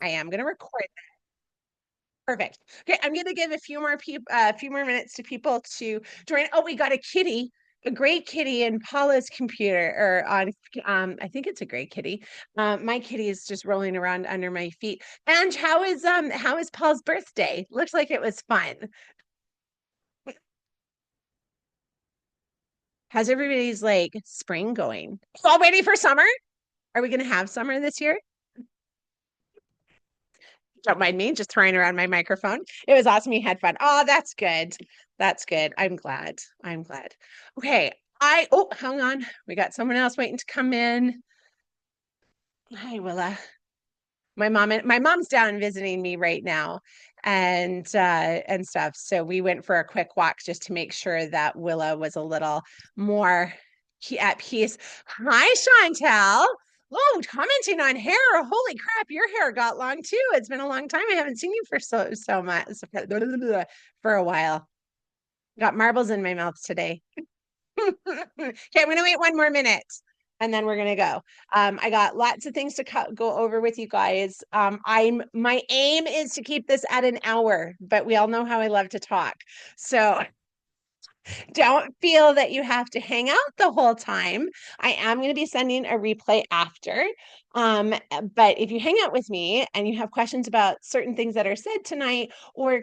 I am going to record. Perfect. Okay, I'm going to give a few more minutes to people to join. Oh, we got a kitty, a great kitty in Paula's computer or on. I think it's a great kitty. My kitty is just rolling around under my feet. And how is Paul's birthday? Looks like it was fun. How's everybody's like spring going? All ready for summer? Are we going to have summer this year? Don't mind me just throwing around my microphone. It was awesome. You had fun. Oh, that's good. That's good. I'm glad. I'm glad. Okay. Oh, hang on. We got someone else waiting to come in. Hi, Willa. My mom's down visiting me right now and stuff. So we went for a quick walk just to make sure that Willa was a little more at peace. Hi, Chantel. Oh, commenting on hair. Holy crap, your hair got long too. It's been a long time. I haven't seen you for so much for a while. Got marbles in my mouth today. Okay, I'm gonna wait one more minute and then we're gonna go. I got lots of things to go over with you guys. My aim is to keep this at an hour, but we all know how I love to talk. So don't feel that you have to hang out the whole time. I am going to be sending a replay after. But if you hang out with me and you have questions about certain things that are said tonight, or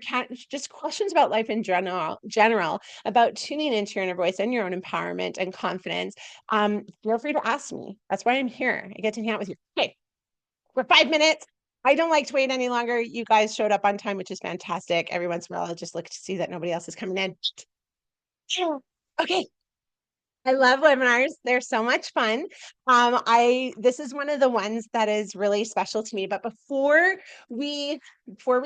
just questions about life in general, about tuning into your inner voice and your own empowerment and confidence, feel free to ask me. That's why I'm here. I get to hang out with you. Okay, we're 5 minutes. I don't like to wait any longer. You guys showed up on time, which is fantastic. Every once in a while, I'll just look to see that nobody else is coming in. Okay. I love webinars. They're so much fun. This is one of the ones that is really special to me. But before we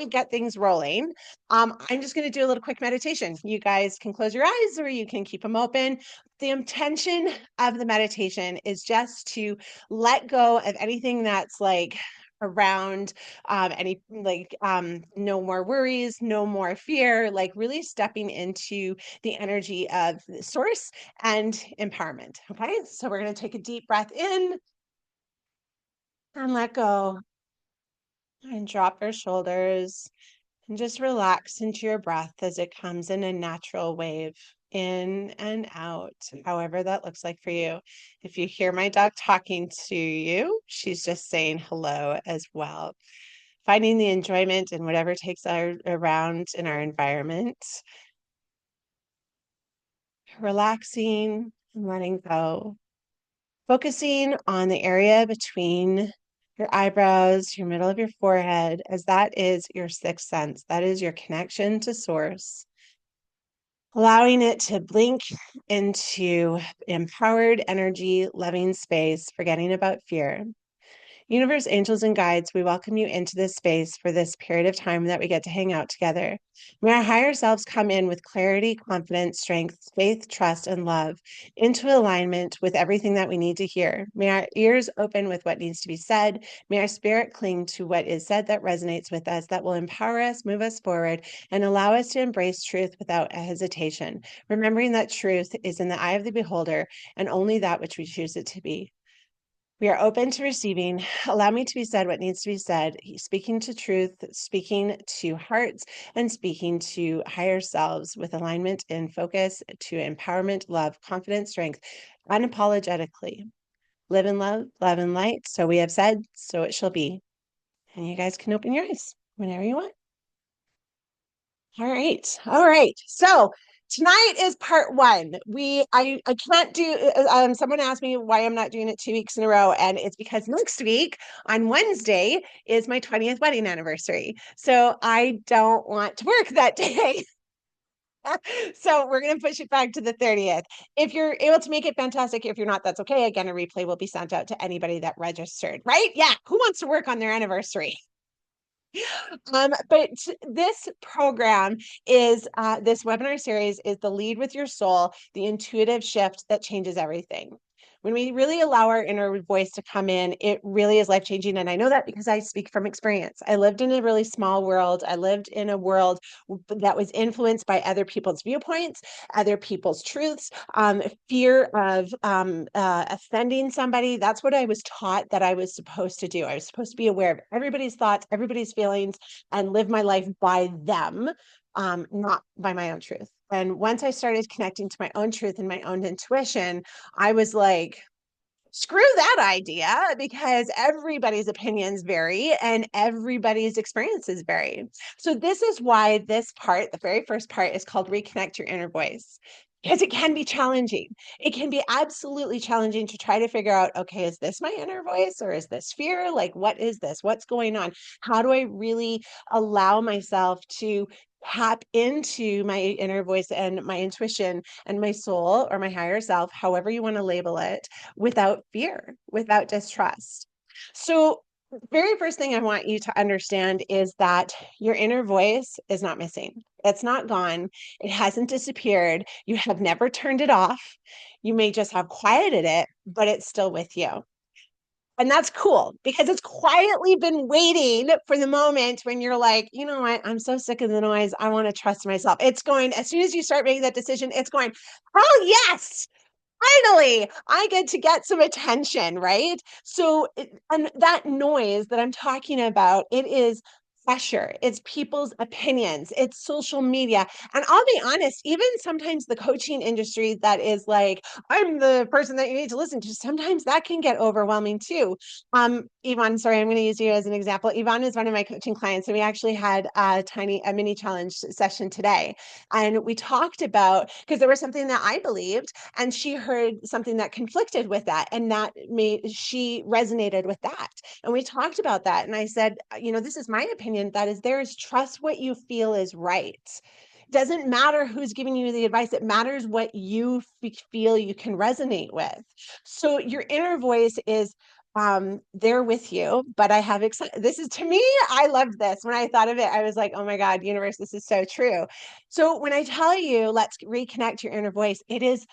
get things rolling, I'm just going to do a little quick meditation. You guys can close your eyes or you can keep them open. The intention of the meditation is just to let go of anything that's like around no more worries, no more fear, like really stepping into the energy of the source and empowerment. Okay, so we're going to take a deep breath in and let go and drop our shoulders and just relax into your breath as it comes in a natural wave in and out, however that looks like for you. If you hear my dog talking to you, she's just saying hello as well. Finding the enjoyment in whatever takes our around in our environment, relaxing and letting go. Focusing on the area between your eyebrows, your middle of your forehead, as that is your sixth sense. That is your connection to source. Allowing it to blink into empowered energy, loving space, forgetting about fear. Universe, angels, and guides, we welcome you into this space for this period of time that we get to hang out together. May our higher selves come in with clarity, confidence, strength, faith, trust, and love into alignment with everything that we need to hear. May our ears open with what needs to be said. May our spirit cling to what is said that resonates with us, that will empower us, move us forward, and allow us to embrace truth without hesitation, remembering that truth is in the eye of the beholder and only that which we choose it to be. We are open to receiving. Allow me to be said what needs to be said, speaking to truth, speaking to hearts, and speaking to higher selves with alignment and focus to empowerment, love, confidence, strength, unapologetically. Live in love, love and light. So we have said, so it shall be. And you guys can open your eyes whenever you want. All right. All right. So tonight is part one. I can't do someone asked me why I'm not doing it 2 weeks in a row, and it's because next week on Wednesday is my 20th wedding anniversary. So I don't want to work that day. So we're going to push it back to the 30th. If you're able to make it, fantastic. If you're not, that's okay. Again, a replay will be sent out to anybody that registered, right? Yeah. Who wants to work on their anniversary? But this program is this webinar series is the Lead with Your Soul, the intuitive shift that changes everything. When we really allow our inner voice to come in, it really is life changing. And I know that because I speak from experience. I lived in a really small world. I lived in a world that was influenced by other people's viewpoints, other people's truths, fear of offending somebody. That's what I was taught that I was supposed to do. I was supposed to be aware of everybody's thoughts, everybody's feelings, and live my life by them, not by my own truth. And once I started connecting to my own truth and my own intuition, I was like, screw that idea, because everybody's opinions vary and everybody's experiences vary. So this is why this part, the very first part, is called Reconnect Your Inner Voice. Because it can be challenging. It can be absolutely challenging to try to figure out, okay, is this my inner voice or is this fear? Like, what is this? What's going on? How do I really allow myself to tap into my inner voice and my intuition and my soul or my higher self, however you want to label it, without fear, without distrust? So, very first thing I want you to understand is that your inner voice is not missing. It's not gone. It hasn't disappeared. You have never turned it off. You may just have quieted it, but it's still with you. And that's cool because it's quietly been waiting for the moment when you're like, you know what? I'm so sick of the noise. I want to trust myself. It's going, as soon as you start making that decision, it's going, oh, yes, finally, I get to get some attention, right? So, and that noise that I'm talking about, it is pressure, it's people's opinions, it's social media. And I'll be honest, even sometimes the coaching industry that is like, I'm the person that you need to listen to, sometimes that can get overwhelming too. Yvonne, sorry, I'm going to use you as an example. Yvonne is one of my coaching clients, and we actually had a mini challenge session today. And we talked about, because there was something that I believed, and she heard something that conflicted with that, and that made, she resonated with that. And we talked about that. And I said, you know, this is my opinion, that is theirs. Trust what you feel is right. Doesn't matter who's giving you the advice. It matters what you feel you can resonate with. So your inner voice is there with you. But I have this is, to me, I loved this. When I thought of it, I was like, oh my God, universe, this is so true. So when I tell you, let's reconnect your inner voice, it is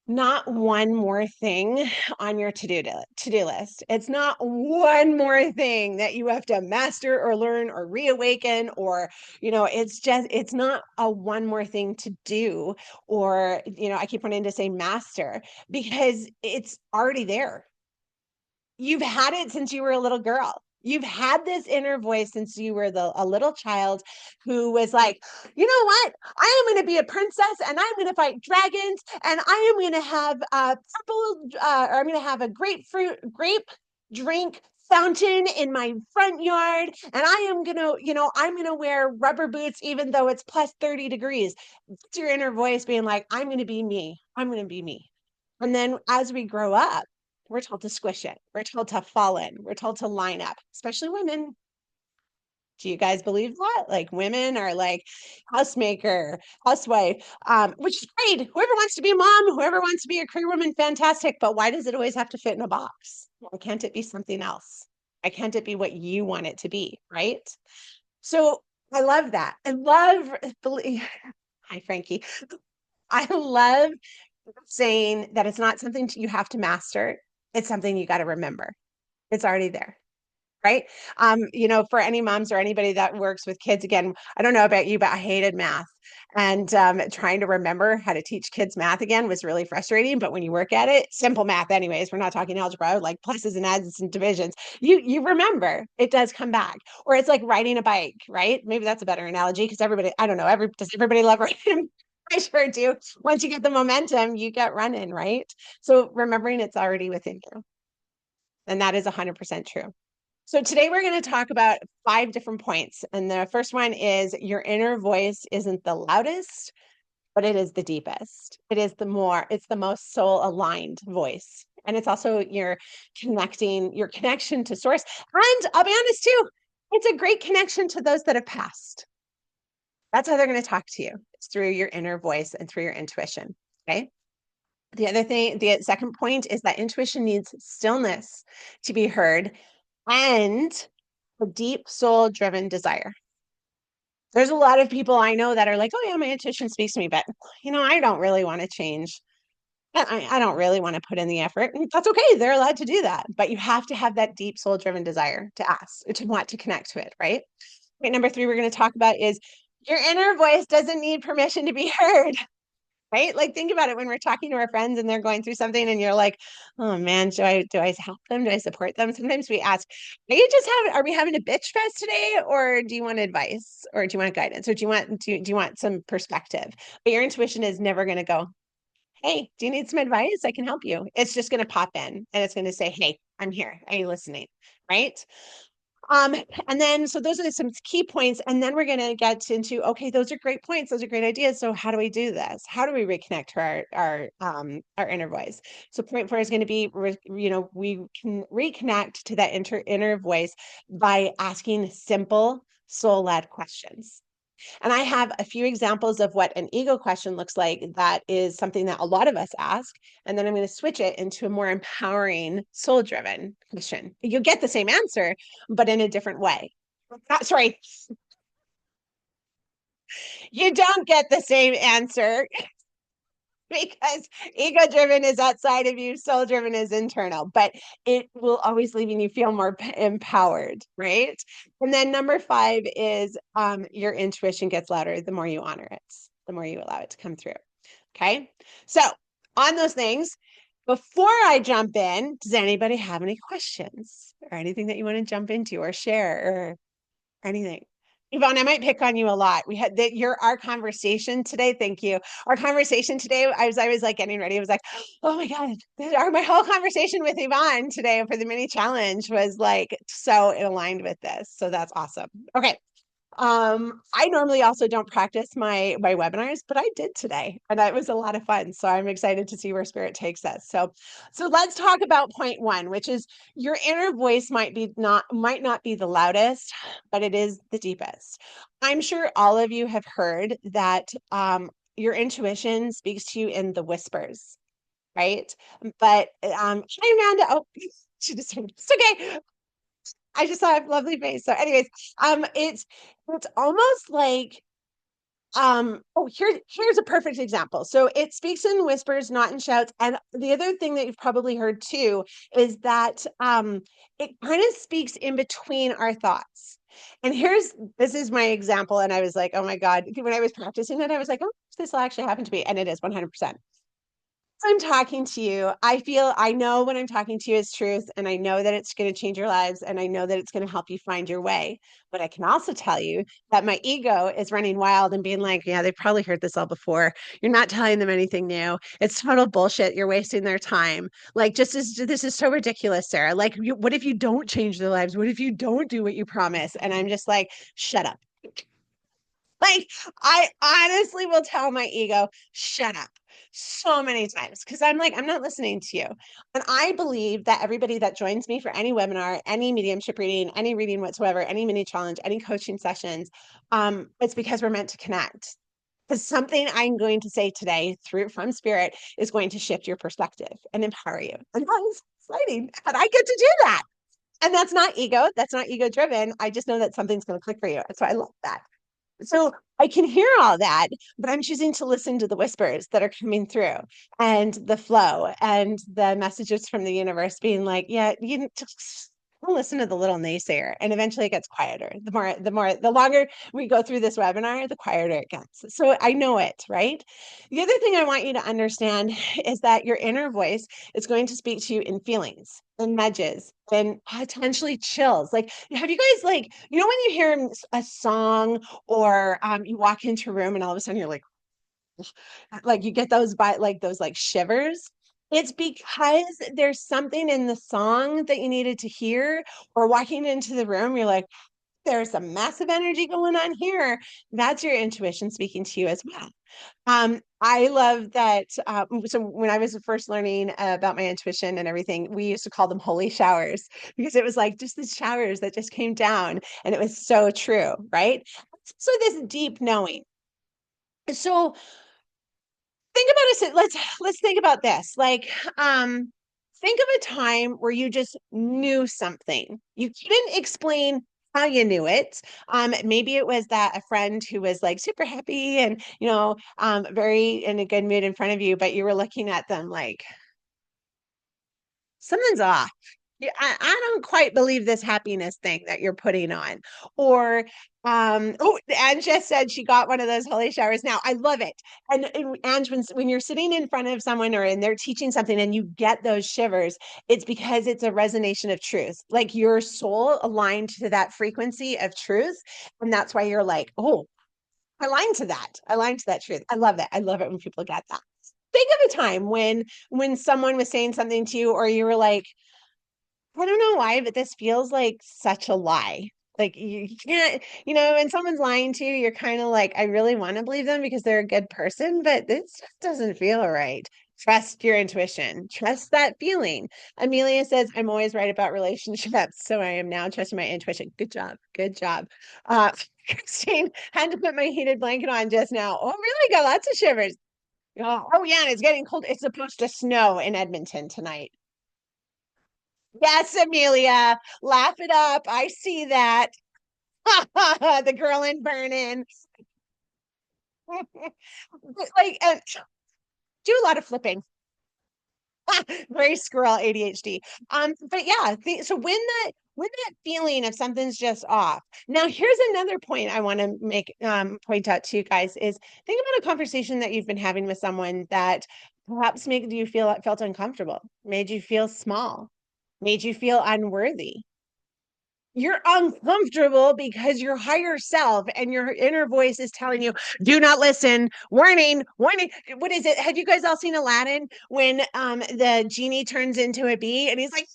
not one more thing on your to-do list. It's not one more thing that you have to master or learn or reawaken, or, you know, it's just, it's not a one more thing to do, or, you know, I keep wanting to say master, because it's already there. You've had it since you were a little girl. You've had this inner voice since you were a little child who was like, you know what? I am going to be a princess and I'm going to fight dragons and I am going to have a or I'm going to have a grape drink fountain in my front yard. And I am going to, you know, I'm going to wear rubber boots even though it's plus 30 degrees. It's your inner voice being like, I'm going to be me. I'm going to be me. And then as we grow up, we're told to squish it. We're told to fall in. We're told to line up, especially women. Do you guys believe that? Like, women are like housemaker, housewife, which is great. Whoever wants to be a mom, whoever wants to be a career woman, fantastic. But why does it always have to fit in a box? Why can't it be something else? Why can't it be what you want it to be? Right. So I love that. I love, hi, Frankie. I love saying that it's not something you have to master. It's something you got to remember. It's already there, right? You know, for any moms or anybody that works with kids, again, I don't know about you, but I hated math. And trying to remember how to teach kids math again was really frustrating. But when you work at it, simple math, anyways, we're not talking algebra, like pluses and adds and divisions. You remember, it does come back. Or it's like riding a bike, right? Maybe that's a better analogy, because everybody, I don't know, does everybody love riding? I sure do. Once you get the momentum, you get running, right? So remembering it's already within you. And that is 100% true. So today we're going to talk about 5 different points. And the first one is, your inner voice isn't the loudest, but it is the deepest. It's the most soul aligned voice. And it's also your connection to source. And I'll be honest too, it's a great connection to those that have passed. That's how they're going to talk to you. It's through your inner voice and through your intuition. Okay. The second point is that intuition needs stillness to be heard, and a deep soul driven desire. There's a lot of people I know that are like, oh yeah, my intuition speaks to me, but you know, I don't really want to change. I don't really want to put in the effort. And that's okay. They're allowed to do that. But you have to have that deep soul driven desire to ask, to want to connect to it, right? Point number three, we're going to talk about is your inner voice doesn't need permission to be heard, right? Like think about it when we're talking to our friends and they're going through something and you're like, oh man, do I help them? Do I support them? Sometimes we ask, are we having a bitch fest today? Or do you want advice? Or do you want guidance? Or do you want some perspective? But your intuition is never going to go, hey, do you need some advice? I can help you. It's just going to pop in and it's going to say, hey, I'm here. Are you listening? Right. Um, and then, so those are some key points. And then we're going to get into, okay, those are great points. Those are great ideas. So how do we do this? How do we reconnect to our inner voice? So point four is going to be, we can reconnect to that inner voice by asking simple soul-led questions. And I have a few examples of what an ego question looks like. That is something that a lot of us ask. And then I'm going to switch it into a more empowering, soul driven question. You'll get the same answer, but in a different way. Sorry, you don't get the same answer because ego driven is outside of you, soul driven is internal, but it will always leaving you feel more empowered, right? And then number five is your intuition gets louder the more you honor it, the more you allow it to come through. Okay. So on those things, before I jump in, does anybody have any questions or anything that you want to jump into or share or anything? Yvonne, I might pick on you a lot. We had that our conversation today. Thank you. Our conversation today, I was like getting ready. I was like, oh my God, my whole conversation with Yvonne today for the mini challenge was like so aligned with this. So that's awesome. Okay. I normally also don't practice my webinars, but I did today, and it was a lot of fun. So I'm excited to see where spirit takes us. So let's talk about point one, which is your inner voice might not be the loudest, but it is the deepest. I'm sure all of you have heard that your intuition speaks to you in the whispers, right? But hi Amanda. Oh, she just it's okay. I just saw a lovely face. So, anyways, it's almost like here's a perfect example. So it speaks in whispers, not in shouts. And the other thing that you've probably heard too is that it kind of speaks in between our thoughts. And this is my example. And I was like, oh my God, when I was practicing it, I was like, oh, this will actually happen to me. And it is 100%. I'm talking to you, I know when I'm talking to you is truth, and I know that it's going to change your lives, and I know that it's going to help you find your way. But I can also tell you that my ego is running wild and being like, yeah, they've probably heard this all before. You're not telling them anything new. It's total bullshit. You're wasting their time. Like, this is so ridiculous, Sarah. Like, what if you don't change their lives? What if you don't do what you promise? And I'm just like, shut up. Like, I honestly will tell my ego, shut up so many times because I'm like, I'm not listening to you. And I believe that everybody that joins me for any webinar, any mediumship reading, any reading whatsoever, any mini challenge, any coaching sessions, it's because we're meant to connect. Because something I'm going to say today from spirit is going to shift your perspective and empower you. And that is exciting. And I get to do that. And that's not ego. That's not ego driven. I just know that something's going to click for you. So I love that. So I can hear all that, but I'm choosing to listen to the whispers that are coming through and the flow and the messages from the universe being like, yeah, you just don't listen to the little naysayer. And eventually it gets quieter. The longer we go through this webinar, the quieter it gets. So I know it, right? The other thing I want you to understand is that your inner voice is going to speak to you in feelings and nudges and potentially chills. Like, have you guys like, when you hear a song or you walk into a room and all of a sudden you're like you get those like shivers? It's because there's something in the song that you needed to hear, or walking into the room, you're like, there's some massive energy going on here. That's your intuition speaking to you as well. I love that. So when I was first learning about my intuition and everything, we used to call them holy showers because it was like just these showers that just came down, and it was so true, right? So this deep knowing. So think about it. Let's think about this. Like, think of a time where you just knew something. You couldn't explain how you knew it. Maybe it was that a friend who was like super happy and, very in a good mood in front of you, but you were looking at them like something's off. Yeah, I don't quite believe this happiness thing that you're putting on. Or, oh, Anne just said she got one of those holy showers now. I love it. And Ange, when you're sitting in front of someone or and they're teaching something and you get those shivers, it's because it's a resonation of truth. Like your soul aligned to that frequency of truth. And that's why you're like, oh, I aligned to that. I aligned to that truth. I love it. I love it when people get that. Think of a time when someone was saying something to you or you were like, I don't know why, but this feels like such a lie. Like you can't, when someone's lying to you, you're kind of like, I really want to believe them because they're a good person, but this just doesn't feel right. Trust your intuition. Trust that feeling. Amelia says, I'm always right about relationships. So I am now trusting my intuition. Good job. Good job. Christine had to put my heated blanket on just now. Oh, really? Got lots of shivers. Oh yeah, and it's getting cold. It's supposed to snow in Edmonton tonight. Yes, Amelia, laugh it up. I see that. The girl in Vernon. Like, do a lot of flipping. Very squirrel ADHD. But yeah, so when that feeling of something's just off. Now, here's another point I want to make point out to you guys is think about a conversation that you've been having with someone that perhaps made you felt uncomfortable, made you feel small, made you feel unworthy. You're uncomfortable because your higher self and your inner voice is telling you, do not listen. Warning, warning. What is it? Have you guys all seen Aladdin when the genie turns into a bee and he's like,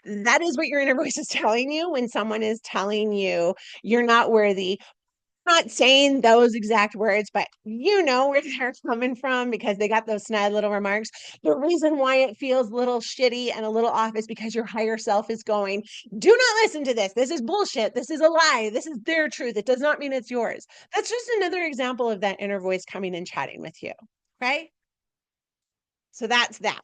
that is what your inner voice is telling you when someone is telling you you're not worthy, not saying those exact words, but you know where they're coming from because they got those snide little remarks. The reason why it feels a little shitty and a little off is because your higher self is going, do not listen to this. This is bullshit. This is a lie. This is their truth. It does not mean it's yours. That's just another example of that inner voice coming and chatting with you. Okay. So that's that.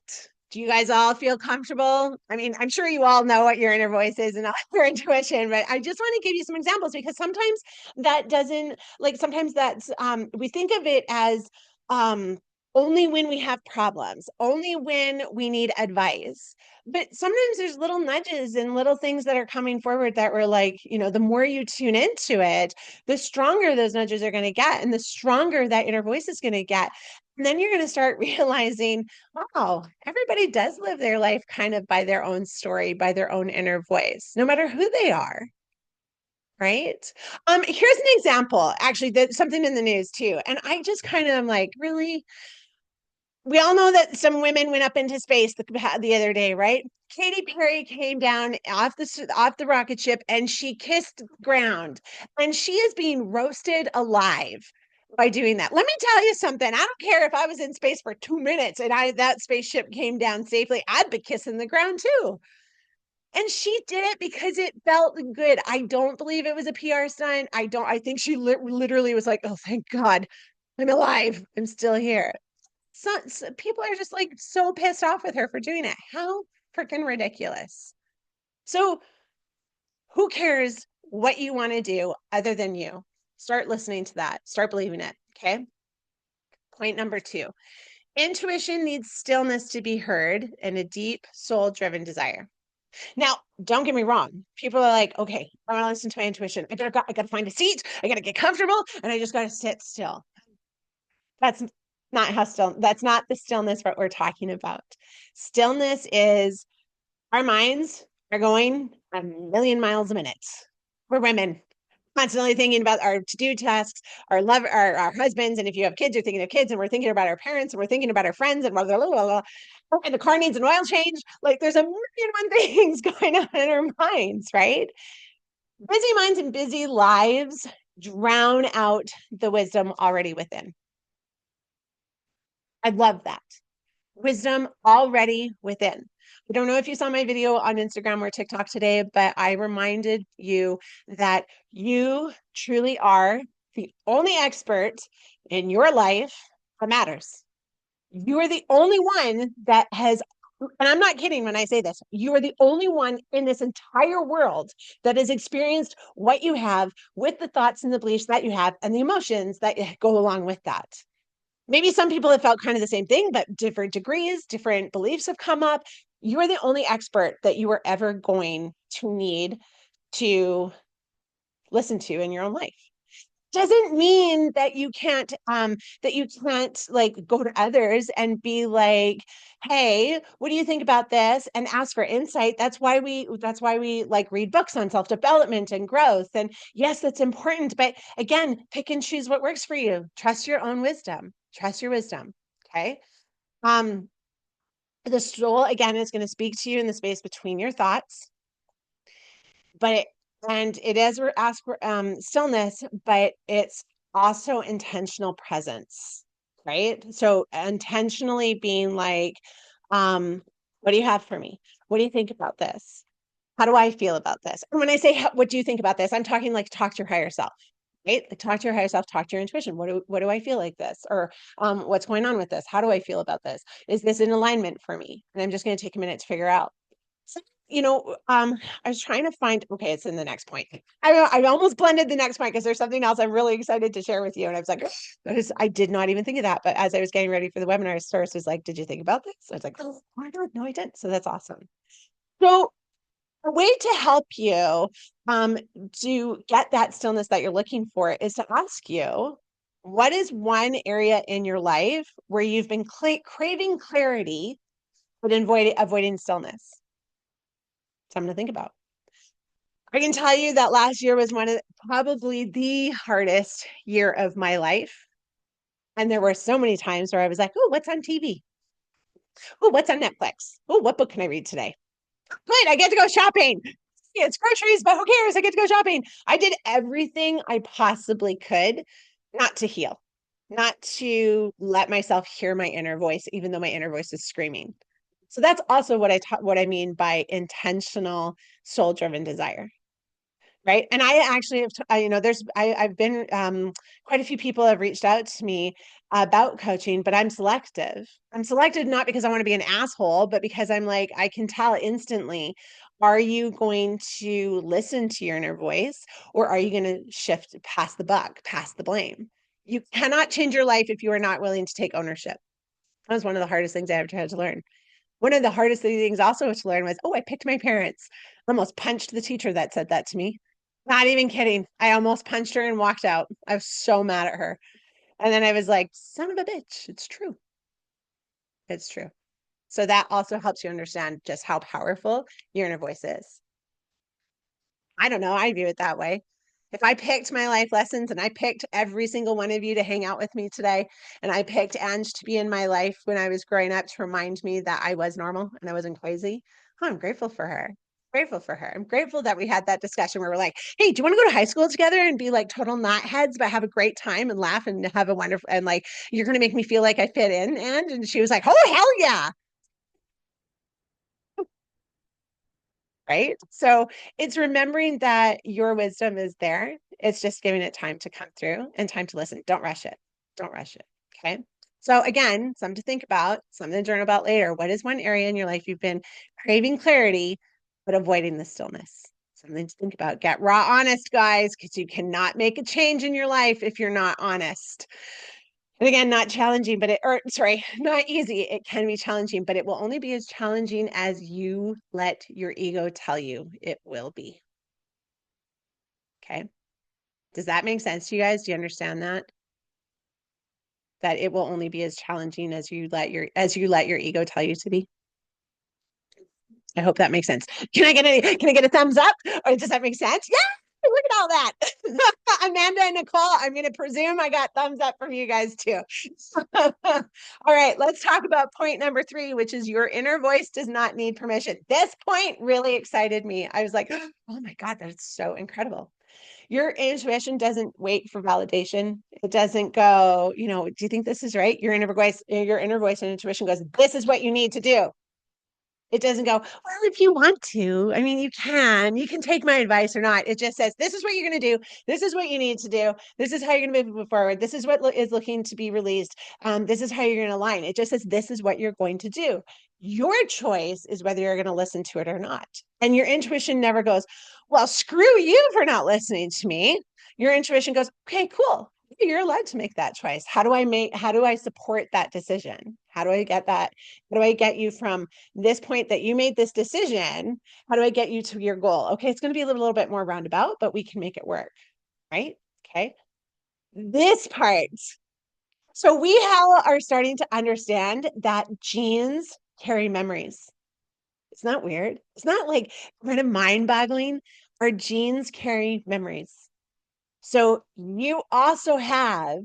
Do you guys all feel comfortable? I mean, I'm sure you all know what your inner voice is and all your intuition, but I just want to give you some examples because sometimes that doesn't like sometimes that's we think of it as only when we have problems, only when we need advice. But sometimes there's little nudges and little things that are coming forward that we're like, the more you tune into it, the stronger those nudges are going to get and the stronger that inner voice is going to get. And then you're going to start realizing, wow, everybody does live their life kind of by their own story, by their own inner voice, no matter who they are. Right. Here's an example, actually, that something in the news too. And I just kind of am like, really? We all know that some women went up into space the other day, right? Katy Perry came down off the rocket ship and she kissed ground, and she is being roasted alive by doing that. Let me tell you something. I don't care if I was in space for 2 minutes and that spaceship came down safely. I'd be kissing the ground too. And she did it because it felt good. I don't believe it was a PR stunt. I think she literally was like, oh, thank God, I'm alive. I'm still here. So people are just like so pissed off with her for doing it. How freaking ridiculous. So who cares what you want to do other than you? Start listening to that. Start believing it. Okay. Point number 2. Intuition needs stillness to be heard and a deep soul driven desire. Now, don't get me wrong. People are like, okay, I want to listen to my intuition. I gotta find a seat. I gotta get comfortable and I just gotta sit still. That's that's not the stillness what we're talking about. Stillness is our minds are going a million miles a minute. We're women, constantly thinking about our to-do tasks, our husbands, and if you have kids, you're thinking of kids, and we're thinking about our parents, and we're thinking about our friends, and blah, blah, blah, blah, blah. And the car needs an oil change. Like there's a million one things going on in our minds, right? Busy minds and busy lives drown out the wisdom already within. I love that. Wisdom already within. I don't know if you saw my video on Instagram or TikTok today, but I reminded you that you truly are the only expert in your life that matters. You are the only one that has and I'm not kidding when I say this, you are the only one in this entire world that has experienced what you have with the thoughts and the beliefs that you have and the emotions that go along with that. Maybe some people have felt kind of the same thing, but different degrees, different beliefs have come up. You are the only expert that you are ever going to need to listen to in your own life. Doesn't mean that you can't like go to others and be like, hey, what do you think about this, and ask for insight. That's why we like read books on self-development and growth. And yes, that's important, but again, pick and choose what works for you. Trust your own wisdom. Trust your wisdom. Okay. um the soul again is going to speak to you in the space between your thoughts, but it is we're asked for stillness, but it's also intentional presence, right? So intentionally being like, what do you have for me? What do you think about this? How do I feel about this? And when I say what do you think about this, I'm talking like talk to your higher self, right? Like talk to your higher self, talk to your intuition. What do I feel like this? Or what's going on with this? How do I feel about this? Is this in alignment for me? And I'm just going to take a minute to figure out. So, I was trying to find, okay, it's in the next point. I almost blended the next point because there's something else I'm really excited to share with you. And I was like, I did not even think of that. But as I was getting ready for the webinar, Source was like, did you think about this? I was like, oh my God, no, I didn't. So that's awesome. So a way to help you to get that stillness that you're looking for is to ask you, what is one area in your life where you've been craving clarity, but avoiding stillness? Something to think about. I can tell you that last year was probably the hardest year of my life. And there were so many times where I was like, oh, what's on TV? Oh, what's on Netflix? Oh, what book can I read today? Great, I get to go shopping. It's groceries, but who cares? I get to go shopping. I did everything I possibly could not to heal, not to let myself hear my inner voice, even though my inner voice is screaming. So that's also what I mean by intentional soul-driven desire. Right. And I actually have, I've been, quite a few people have reached out to me about coaching, but I'm selective. I'm selective not because I want to be an asshole, but because I'm like, I can tell instantly, are you going to listen to your inner voice, or are you going to shift past the buck, past the blame? You cannot change your life if you are not willing to take ownership. That was one of the hardest things I ever had to learn. One of the hardest things also to learn was, oh, I picked my parents. I almost punched the teacher that said that to me. Not even kidding. I almost punched her and walked out. I was so mad at her. And then I was like, son of a bitch, it's true. It's true. So that also helps you understand just how powerful your inner voice is. I don't know. I view it that way. If I picked my life lessons and I picked every single one of you to hang out with me today, and I picked Ange to be in my life when I was growing up to remind me that I was normal and I wasn't crazy, oh, I'm grateful for her. Grateful for her. I'm grateful that we had that discussion where we're like, hey, do you want to go to high school together and be like total knotheads, but have a great time and laugh and have a wonderful, and like, you're going to make me feel like I fit in. And she was like, oh, hell yeah. Right? So it's remembering that your wisdom is there. It's just giving it time to come through and time to listen. Don't rush it. Don't rush it. Okay. So again, something to think about, something to journal about later. What is one area in your life you've been craving clarity, but avoiding the stillness? Something to think about. Get raw honest, guys, because you cannot make a change in your life if you're not honest. And again, not challenging, not easy. It can be challenging, but it will only be as challenging as you let your ego tell you it will be. Okay. Does that make sense to you guys? Do you understand that? That it will only be as challenging as you let your ego tell you to be? I hope that makes sense. Can I get a thumbs up? Or does that make sense? Yeah. Look at all that. Amanda and Nicole, I'm going to presume I got thumbs up from you guys too. All right, let's talk about point number 3, which is your inner voice does not need permission. This point really excited me. I was like, oh my God, that's so incredible. Your intuition doesn't wait for validation. It doesn't go, do you think this is right? Your inner voice and intuition goes, this is what you need to do. It doesn't go, well, if you want to, I mean, you can take my advice or not. It just says, this is what you're going to do. This is what you need to do. This is how you're going to move forward. This is what is looking to be released. This is how you're going to align. It just says, this is what you're going to do. Your choice is whether you're going to listen to it or not. And your intuition never goes, well, screw you for not listening to me. Your intuition goes, okay, cool. You're allowed to make that choice. How do I support that decision? How do I get that? How do I get you from this point that you made this decision? How do I get you to your goal? Okay, it's going to be a little bit more roundabout, but we can make it work, right? Okay. This part. So we are starting to understand that genes carry memories. It's not weird. It's not like kind of mind-boggling. Our genes carry memories. So you also have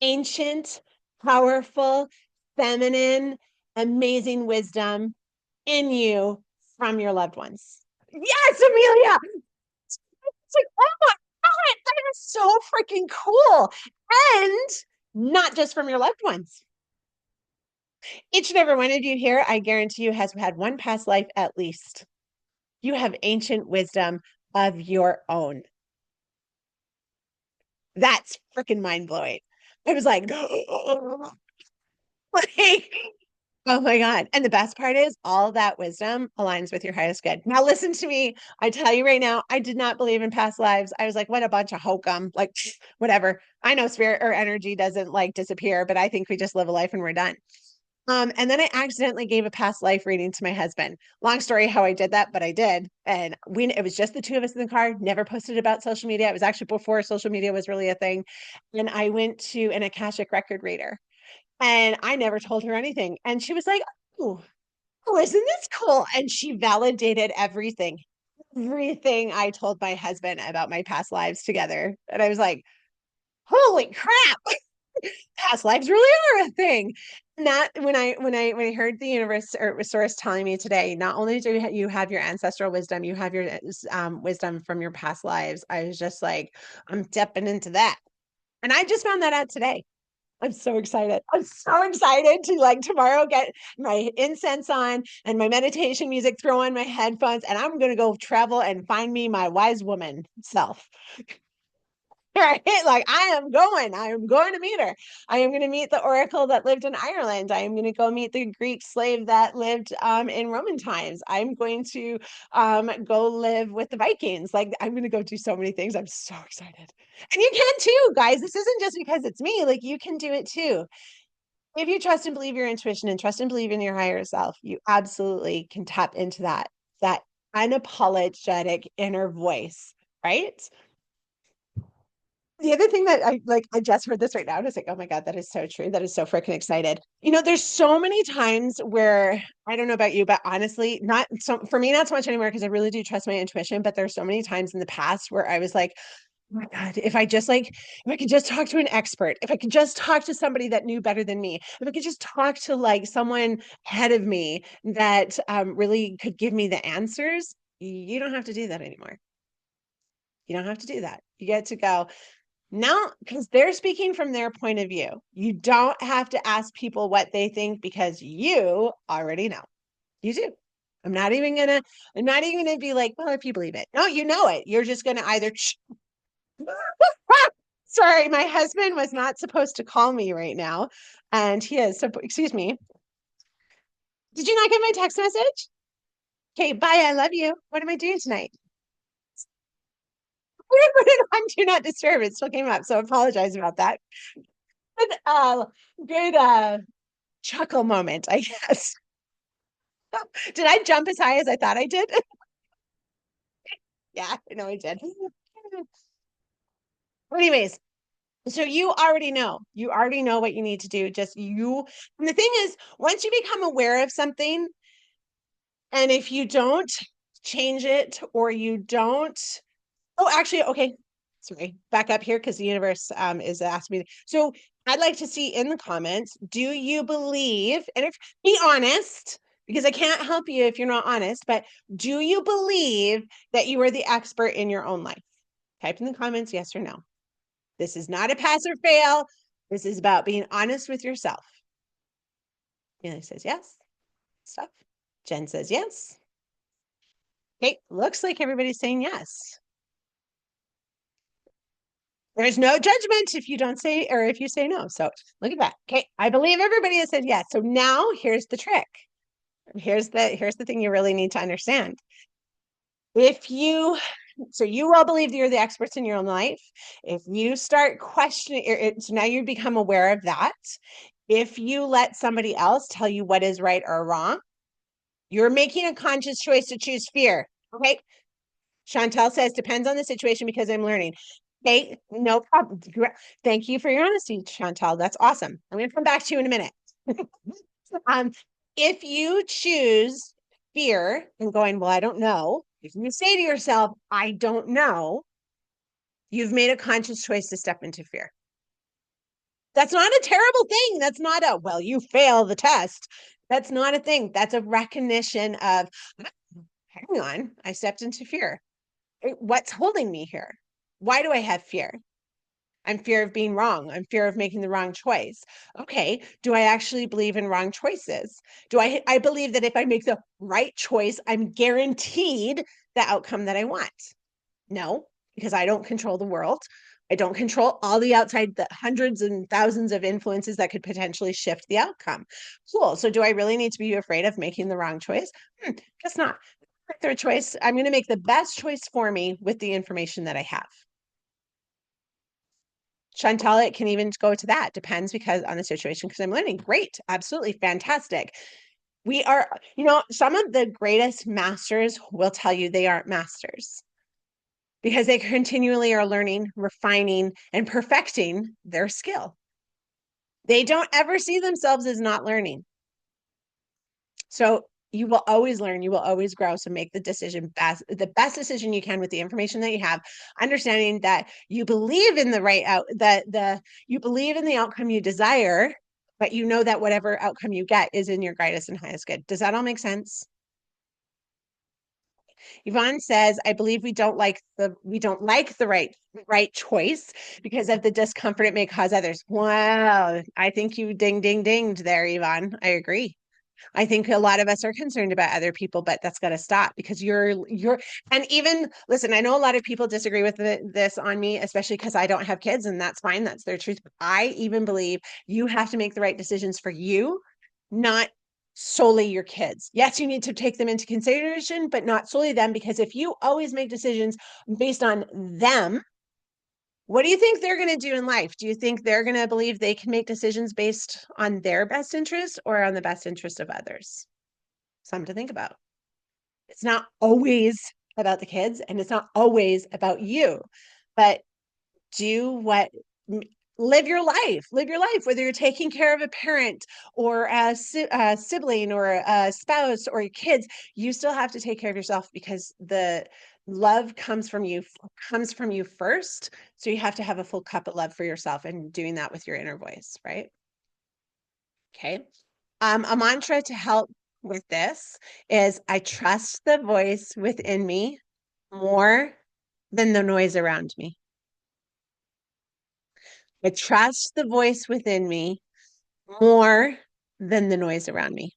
ancient, powerful, feminine, amazing wisdom in you from your loved ones. Yes, Amelia. It's like, oh my God, that is so freaking cool. And not just from your loved ones. Each and every one of you here, I guarantee you, has had one past life at least. You have ancient wisdom of your own. That's freaking mind blowing. I was like, like, oh my God. And the best part is all that wisdom aligns with your highest good. Now, listen to me. I tell you right now, I did not believe in past lives. I was like, what a bunch of hokum. Like, whatever. I know spirit or energy doesn't like disappear, but I think we just live a life and we're done. And then I accidentally gave a past life reading to my husband. Long story how I did that, but I did. And it was just the two of us in the car, never posted about social media. It was actually before social media was really a thing. And I went to an Akashic record reader and I never told her anything. And she was like, oh, isn't this cool? And she validated everything I told my husband about my past lives together. And I was like, holy crap, past lives really are a thing. Not when I heard the universe or source telling me today, not only do you have your ancestral wisdom, you have your wisdom from your past lives. I was just like, I'm stepping into that, and I just found that out today. I'm so excited. I'm so excited to like tomorrow get my incense on and my meditation music, throw on my headphones, and I'm gonna go travel and find me my wise woman self. Right? Like I am going to meet her. I am going to meet the oracle that lived in Ireland. I am going to go meet the Greek slave that lived in Roman times. I'm going to go live with the Vikings. Like I'm going to go do so many things. I'm so excited. And you can too, guys. This isn't just because it's me. Like you can do it too. If you trust and believe your intuition and trust and believe in your higher self, you absolutely can tap into that unapologetic inner voice, right? The other thing that I just heard this right now and it's like, oh my God, that is so true. That is so freaking excited. There's so many times where I don't know about you, but honestly, not so for me, not so much anymore because I really do trust my intuition. But there's so many times in the past where I was like, oh my God, if I could just talk to an expert, if I could just talk to somebody that knew better than me, if I could just talk to like someone ahead of me that really could give me the answers, you don't have to do that anymore. You don't have to do that. You get to go, no, because they're speaking from their point of view. You don't have to ask people what they think because you already know. You do. I'm not even gonna be like, well, if you believe it. No, you know it. You're just gonna either sorry, my husband was not supposed to call me right now. And he is, so excuse me. Did you not get my text message? Okay, bye. I love you. What am I doing tonight? I put it on do not disturb. It still came up. So I apologize about that. Good, good chuckle moment, I guess. Did I jump as high as I thought I did? Yeah, I know I did. Anyways, so you already know. You already know what you need to do. Just you. And the thing is, once you become aware of something, and if you don't change it or you don't, oh, actually, okay. Sorry, back up here because the universe is asking me. So I'd like to see in the comments, do you believe, and if be honest, because I can't help you if you're not honest, but do you believe that you are the expert in your own life? Type in the comments, yes or no. This is not a pass or fail. This is about being honest with yourself. Amelia says yes. Stuff. Jen says yes. Okay, looks like everybody's saying yes. There's no judgment if you don't say or if you say no. So look at that. Okay, I believe everybody has said yes. So now here's the trick. Here's the thing you really need to understand. If you So you all believe that you're the experts in your own life. If you start questioning it, so now you become aware of that. If you let somebody else tell you what is right or wrong, you're making a conscious choice to choose fear. Okay. Chantel says, depends on the situation because I'm learning. Okay, no problem. Thank you for your honesty, Chantel. That's awesome. I'm going to come back to you in a minute. um, if you choose fear and going, well, I don't know, if you say to yourself, I don't know, you've made a conscious choice to step into fear. That's not a terrible thing. That's not a, well, you fail the test. That's not a thing. That's a recognition of, hang on, I stepped into fear. What's holding me here? Why do I have fear? I'm fear of being wrong. I'm fear of making the wrong choice. Okay, do I actually believe in wrong choices? Do I believe that if I make the right choice, I'm guaranteed the outcome that I want? No, because I don't control the world. I don't control all the outside, the hundreds and thousands of influences that could potentially shift the outcome. Cool. So do I really need to be afraid of making the wrong choice? Guess not. Third choice, I'm going to make the best choice for me with the information that I have. Chantal, it can even go to that. Depends because on the situation, because I'm learning. Great. Absolutely fantastic. We are, some of the greatest masters will tell you they aren't masters because they continually are learning, refining, and perfecting their skill. They don't ever see themselves as not learning. So you will always learn, you will always grow. So make the best decision you can with the information that you have, understanding that you believe in the right out that you believe in the outcome you desire, but you know that whatever outcome you get is in your greatest and highest good. Does that all make sense? Yvonne says, I believe we don't like the right choice because of the discomfort it may cause others. Wow. I think you dinged there, Yvonne. I agree. I think a lot of us are concerned about other people, but that's got to stop because and even listen, I know a lot of people disagree with this on me, especially because I don't have kids, and that's fine. That's their truth. But I even believe you have to make the right decisions for you, not solely your kids. Yes, you need to take them into consideration, but not solely them, because if you always make decisions based on them, what do you think they're going to do in life? Do you think they're going to believe they can make decisions based on their best interest or on the best interest of others? Something to think about. It's not always about the kids and it's not always about you, but do what live your life, whether you're taking care of a parent or a sibling or a spouse or your kids, you still have to take care of yourself because the love comes from you first. So you have to have a full cup of love for yourself and doing that with your inner voice, right? Okay. A mantra to help with this is I trust the voice within me more than the noise around me. I trust the voice within me more than the noise around me.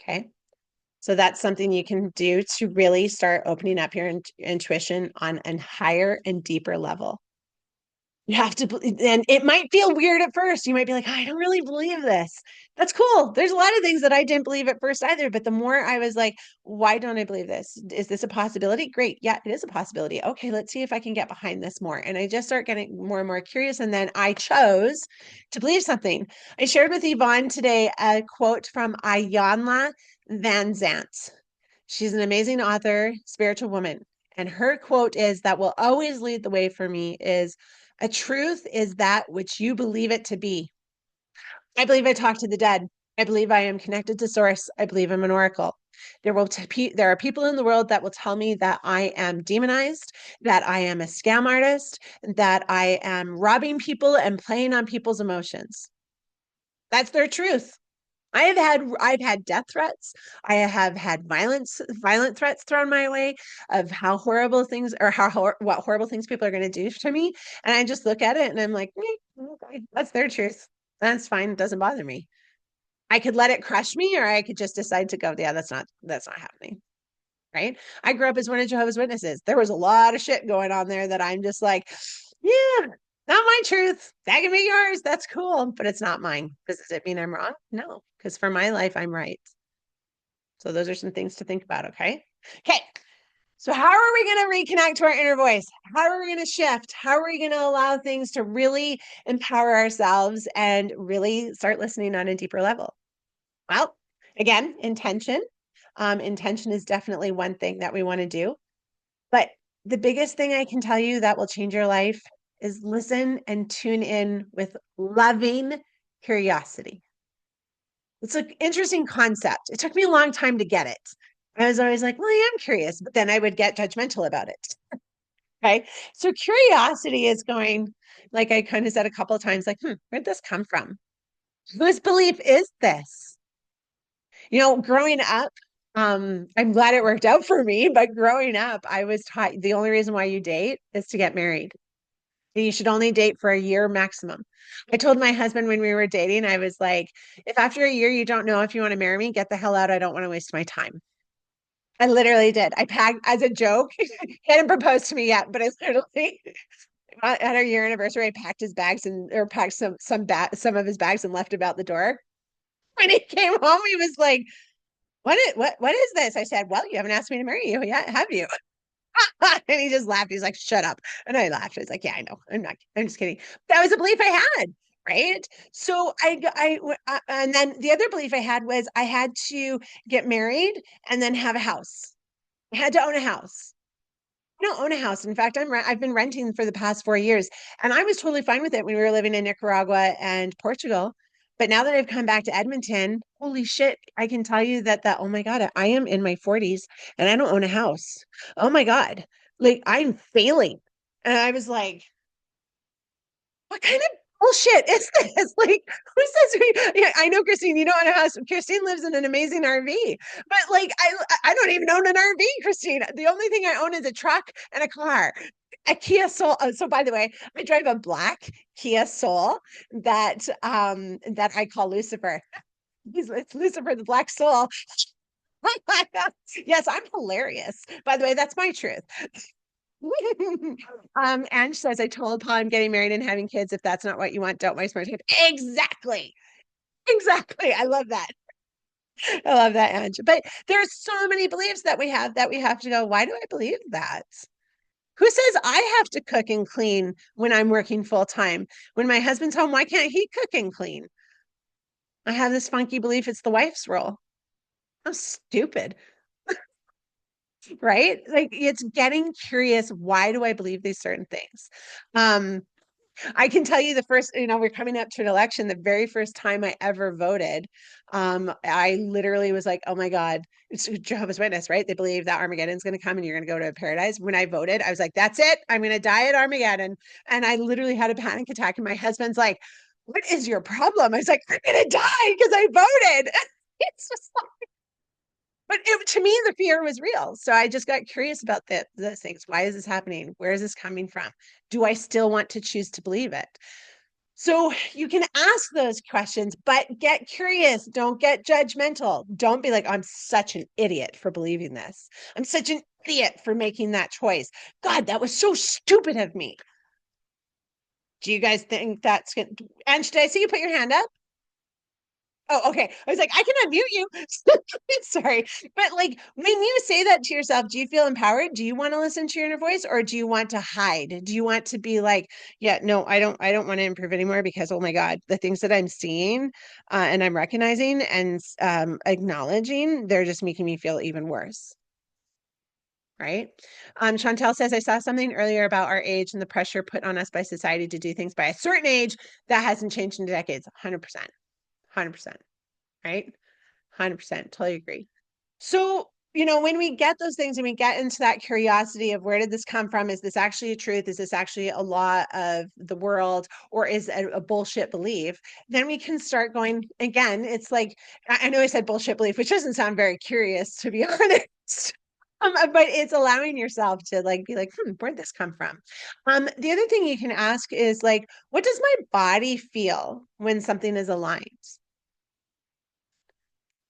Okay. So that's something you can do to really start opening up your intuition on a higher and deeper level. You have to, and it might feel weird at first. You might be like, I don't really believe this. That's cool. There's a lot of things that I didn't believe at first either. But the more I was like, why don't I believe this? Is this a possibility? Great. Yeah, it is a possibility. Okay, let's see if I can get behind this more. And I just start getting more and more curious. And then I chose to believe something. I shared with Yvonne today a quote from Ayanna Van Zant. She's an amazing author, spiritual woman. And her quote is that will always lead the way for me is a truth is that which you believe it to be. I believe I talk to the dead. I believe I am connected to source. I believe I'm an oracle. There are people in the world that will tell me that I am demonized, that I am a scam artist, that I am robbing people and playing on people's emotions. That's their truth. I've had death threats. I have had violent threats thrown my way of how horrible things or what horrible things people are going to do to me. And I just look at it and I'm like, okay, that's their truth. That's fine. It doesn't bother me. I could let it crush me, or I could just decide to go, yeah, that's not happening. Right. I grew up as one of Jehovah's Witnesses. There was a lot of shit going on there that I'm just like, yeah, not my truth. That can be yours. That's cool, but it's not mine. Does it mean I'm wrong? No, because for my life, I'm right. So those are some things to think about. Okay. Okay. So how are we going to reconnect to our inner voice? How are we going to shift? How are we going to allow things to really empower ourselves and really start listening on a deeper level? Well, again, intention. Intention is definitely one thing that we want to do. But the biggest thing I can tell you that will change your life is listen and tune in with loving curiosity. It's an interesting concept. It took me a long time to get it. I was always like, well, I am curious, but then I would get judgmental about it. Okay. So curiosity is going, like I kind of said a couple of times, like, where'd this come from? Whose belief is this? Growing up, I'm glad it worked out for me, but growing up, I was taught the only reason why you date is to get married. And you should only date for a year maximum. I told my husband when we were dating, I was like, if after a year you don't know if you want to marry me, get the hell out. I don't want to waste my time. I literally did. I packed as a joke. He hadn't proposed to me yet, but I literally at our year anniversary, I packed his bags and or packed some of his bags and left about the door. When he came home, he was like, what is this? I said, well, you haven't asked me to marry you yet, have you? And he just laughed. He's like, shut up. And I laughed. I was like, yeah, I know. I'm just kidding. That was a belief I had. Right. So and then the other belief I had was I had to get married and then have a house. I had to own a house. I don't own a house. In fact, I've been renting for the past 4 years, and I was totally fine with it when we were living in Nicaragua and Portugal. But now that I've come back to Edmonton, holy shit, I can tell you that oh my God, I am in my 40s and I don't own a house. Oh my God. Like I'm failing. And I was like, what kind of bullshit is this? Like, who says we? Yeah, I know, Christine. You don't own a house. Christine lives in an amazing RV, but like, I don't even own an RV, Christine. The only thing I own is a truck and a car. A Kia Soul. So, by the way, I drive a black Kia Soul that I call Lucifer. It's Lucifer, the Black Soul. Yes, I'm hilarious. By the way, that's my truth. Ange says, I told Paul I'm getting married and having kids. If that's not what you want, don't waste my time. Exactly. Exactly. I love that. I love that, Ange. But there's so many beliefs that we have to go, why do I believe that? Who says I have to cook and clean when I'm working full time? When my husband's home, why can't he cook and clean? I have this funky belief it's the wife's role. How stupid, right? Like it's getting curious. Why do I believe these certain things? Um, I can tell you the first, we're coming up to an election. The very first time I ever voted, I literally was like, oh my God, it's Jehovah's Witness, right? They believe that Armageddon's going to come and you're going to go to paradise. When I voted, I was like, that's it. I'm going to die at Armageddon. And I literally had a panic attack. And my husband's like, what is your problem? I was like, I'm going to die because I voted. It's just but to me, the fear was real. So I just got curious about those things. Why is this happening? Where is this coming from? Do I still want to choose to believe it? So you can ask those questions, but get curious. Don't get judgmental. Don't be like, I'm such an idiot for believing this. I'm such an idiot for making that choice. God, that was so stupid of me. Do you guys think that's good? And did I see you put your hand up? Oh, okay. I was like, I can unmute you. Sorry. But like when you say that to yourself, do you feel empowered? Do you want to listen to your inner voice or do you want to hide? Do you want to be like, yeah, no, I don't want to improve anymore because oh my God, the things that I'm seeing and I'm recognizing and acknowledging, they're just making me feel even worse. Right. Chantel says, I saw something earlier about our age and the pressure put on us by society to do things by a certain age that hasn't changed in decades. 100%. 100%. Right? 100%. Totally agree. So, when we get those things and we get into that curiosity of where did this come from? Is this actually a truth? Is this actually a law of the world? Or is it a bullshit belief? Then we can start going again. It's like, I know I said bullshit belief, which doesn't sound very curious, to be honest. But it's allowing yourself to like be like, where'd this come from? The other thing you can ask is like, what does my body feel when something is aligned?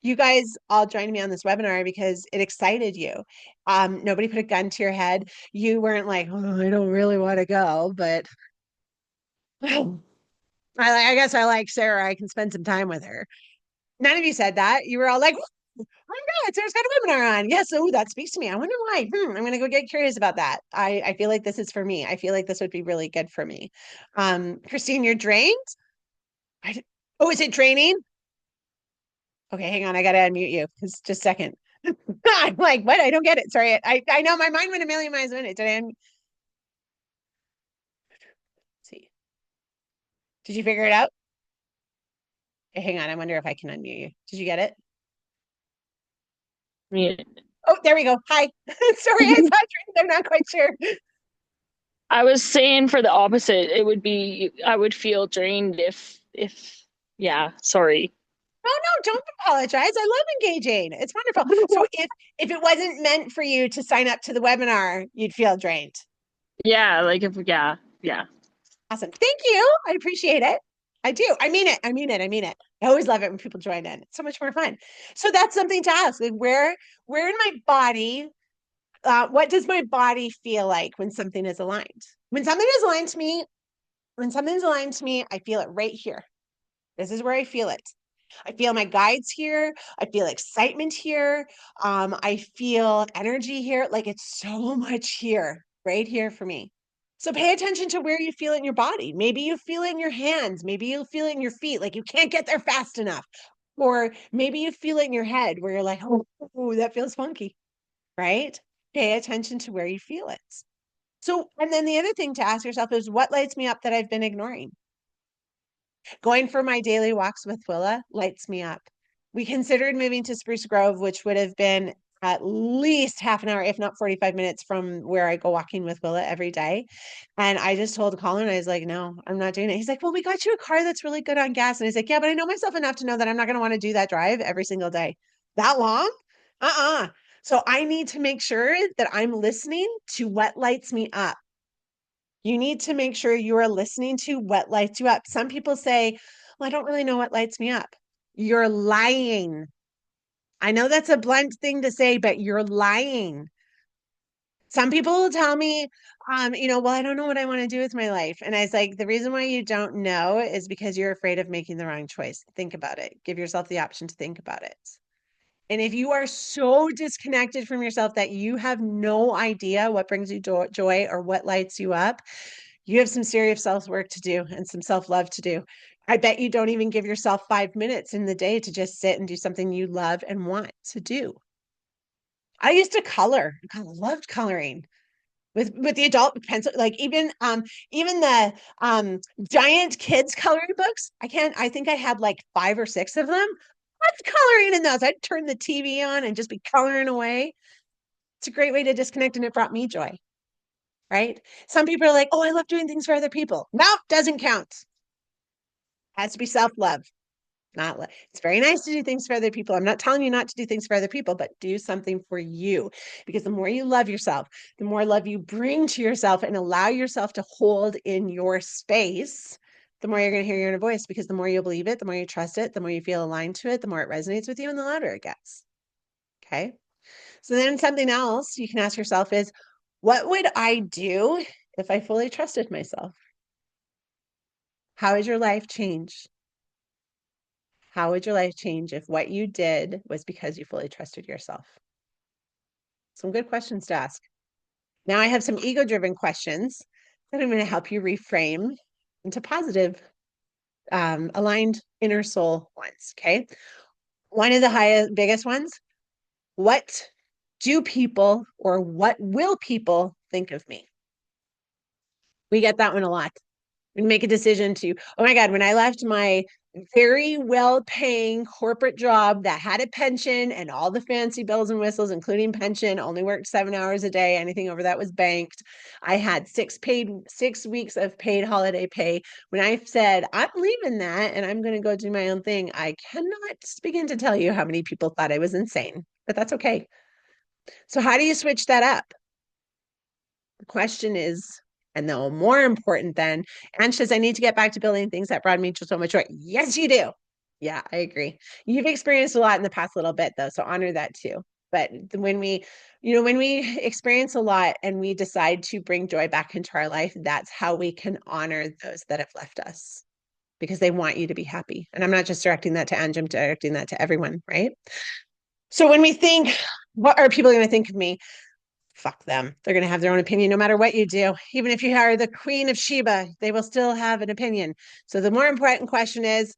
You guys all joined me on this webinar because it excited you. Nobody put a gun to your head. You weren't like, oh, I don't really want to go, but I guess I like Sarah. I can spend some time with her. None of you said that. You were all like, Oh, Sarah's got a webinar on. Yes. Oh, that speaks to me. I wonder why. I'm going to go get curious about that. I feel like this is for me. I feel like this would be really good for me. Christine, you're drained? Oh, is it draining? Okay, hang on. I got to unmute you. Just a second. I'm like, what? I don't get it. Sorry. I know my mind went a million miles a minute. See? Did you figure it out? Okay, hang on. I wonder if I can unmute you. Did you get it? Yeah. Oh, there we go. Hi. Sorry, I thought I'm not quite sure. I was saying for the opposite, it would be I would feel drained if yeah, sorry. Oh no, don't apologize. I love engaging. It's wonderful. So if it wasn't meant for you to sign up to the webinar, you'd feel drained. Yeah, like if yeah, yeah. Awesome. Thank you. I appreciate it. I do. I mean it. I mean it. I mean it. I always love it when people join in. It's so much more fun. So that's something to ask. Like where in my body, what does my body feel like when something is aligned? When something is aligned to me, when something's aligned to me, I feel it right here. This is where I feel it. I feel my guides here. I feel excitement here. I feel energy here. Like it's so much here, right here for me. So pay attention to where you feel it in your body. Maybe you feel it in your hands. Maybe you feel it in your feet, like you can't get there fast enough. Or maybe you feel it in your head where you're like, oh, that feels funky, right? Pay attention to where you feel it. So, and then the other thing to ask yourself is what lights me up that I've been ignoring? Going for my daily walks with Willa lights me up. We considered moving to Spruce Grove, which would have been at least half an hour, if not 45 minutes from where I go walking with Willa every day. And I just told Colin, I was like, no, I'm not doing it. He's like, well, we got you a car that's really good on gas. And he's like, yeah, but I know myself enough to know that I'm not going to want to do that drive every single day. That long? So I need to make sure that I'm listening to what lights me up. You need to make sure you are listening to what lights you up. Some people say, well, I don't really know what lights me up. You're lying. I know that's a blunt thing to say, but you're lying. Some people will tell me, well, I don't know what I want to do with my life. And I was like, the reason why you don't know is because you're afraid of making the wrong choice. Think about it. Give yourself the option to think about it. And if you are so disconnected from yourself that you have no idea what brings you joy or what lights you up, you have some serious self work to do and some self love to do. I bet you don't even give yourself 5 minutes in the day to just sit and do something you love and want to do. I used to color. I loved coloring with the adult pencil, like even the giant kids coloring books. I think I had like 5 or 6 of them. I was coloring in those. I'd turn the TV on and just be coloring away. It's a great way to disconnect, and it brought me joy, right? Some people are like, oh, I love doing things for other people. No, doesn't count. Has to be self-love. Not it's very nice to do things for other people. I'm not telling you not to do things for other people, but do something for you, because the more you love yourself, the more love you bring to yourself and allow yourself to hold in your space, the more you're going to hear your inner voice, because the more you believe it, the more you trust it, the more you feel aligned to it, the more it resonates with you, and the louder it gets. Okay. So then something else you can ask yourself is, what would I do if I fully trusted myself? How would your life change? How would your life change if what you did was because you fully trusted yourself? Some good questions to ask. Now I have some ego-driven questions that I'm going to help you reframe into positive, aligned inner soul ones. Okay. One of the biggest ones: what do people or what will people think of me? We get that one a lot. We make a decision to, oh my God, when I left my very well paying corporate job that had a pension and all the fancy bells and whistles, including pension, only worked 7 hours a day, anything over that was banked. I had 6 weeks of paid holiday pay. When I said, I'm leaving that and I'm going to go do my own thing, I cannot begin to tell you how many people thought I was insane, but that's okay. So, how do you switch that up? The question is, and the more important then, Anne says, I need to get back to building things that brought me so much joy. Yes, you do. Yeah, I agree. You've experienced a lot in the past little bit, though, so honor that too. But when we experience a lot and we decide to bring joy back into our life, that's how we can honor those that have left us, because they want you to be happy. And I'm not just directing that to Ange, I'm directing that to everyone, right? So when we think, what are people going to think of me? Fuck them. They're going to have their own opinion no matter what you do. Even if you are the Queen of Sheba, they will still have an opinion. So the more important question is,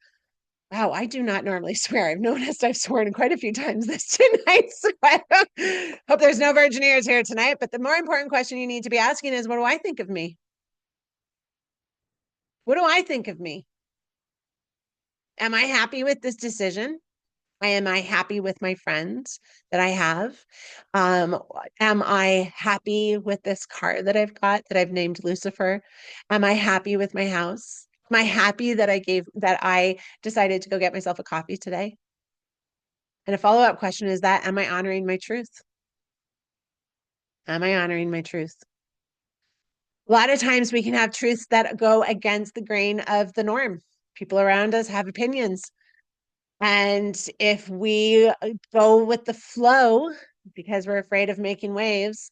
wow, I do not normally swear. I've noticed I've sworn quite a few times this tonight. So I hope there's no virgin ears here tonight. But the more important question you need to be asking is, what do I think of me? What do I think of me? Am I happy with this decision? Am I happy with my friends that I have? Um, am I happy with this car that I've got that I've named Lucifer? Am I happy with my house? Am I happy that I decided to go get myself a coffee today? And a follow-up question is that, am I honoring my truth? Am I honoring my truth? A lot of times we can have truths that go against the grain of the norm. People around us have opinions. And if we go with the flow because we're afraid of making waves,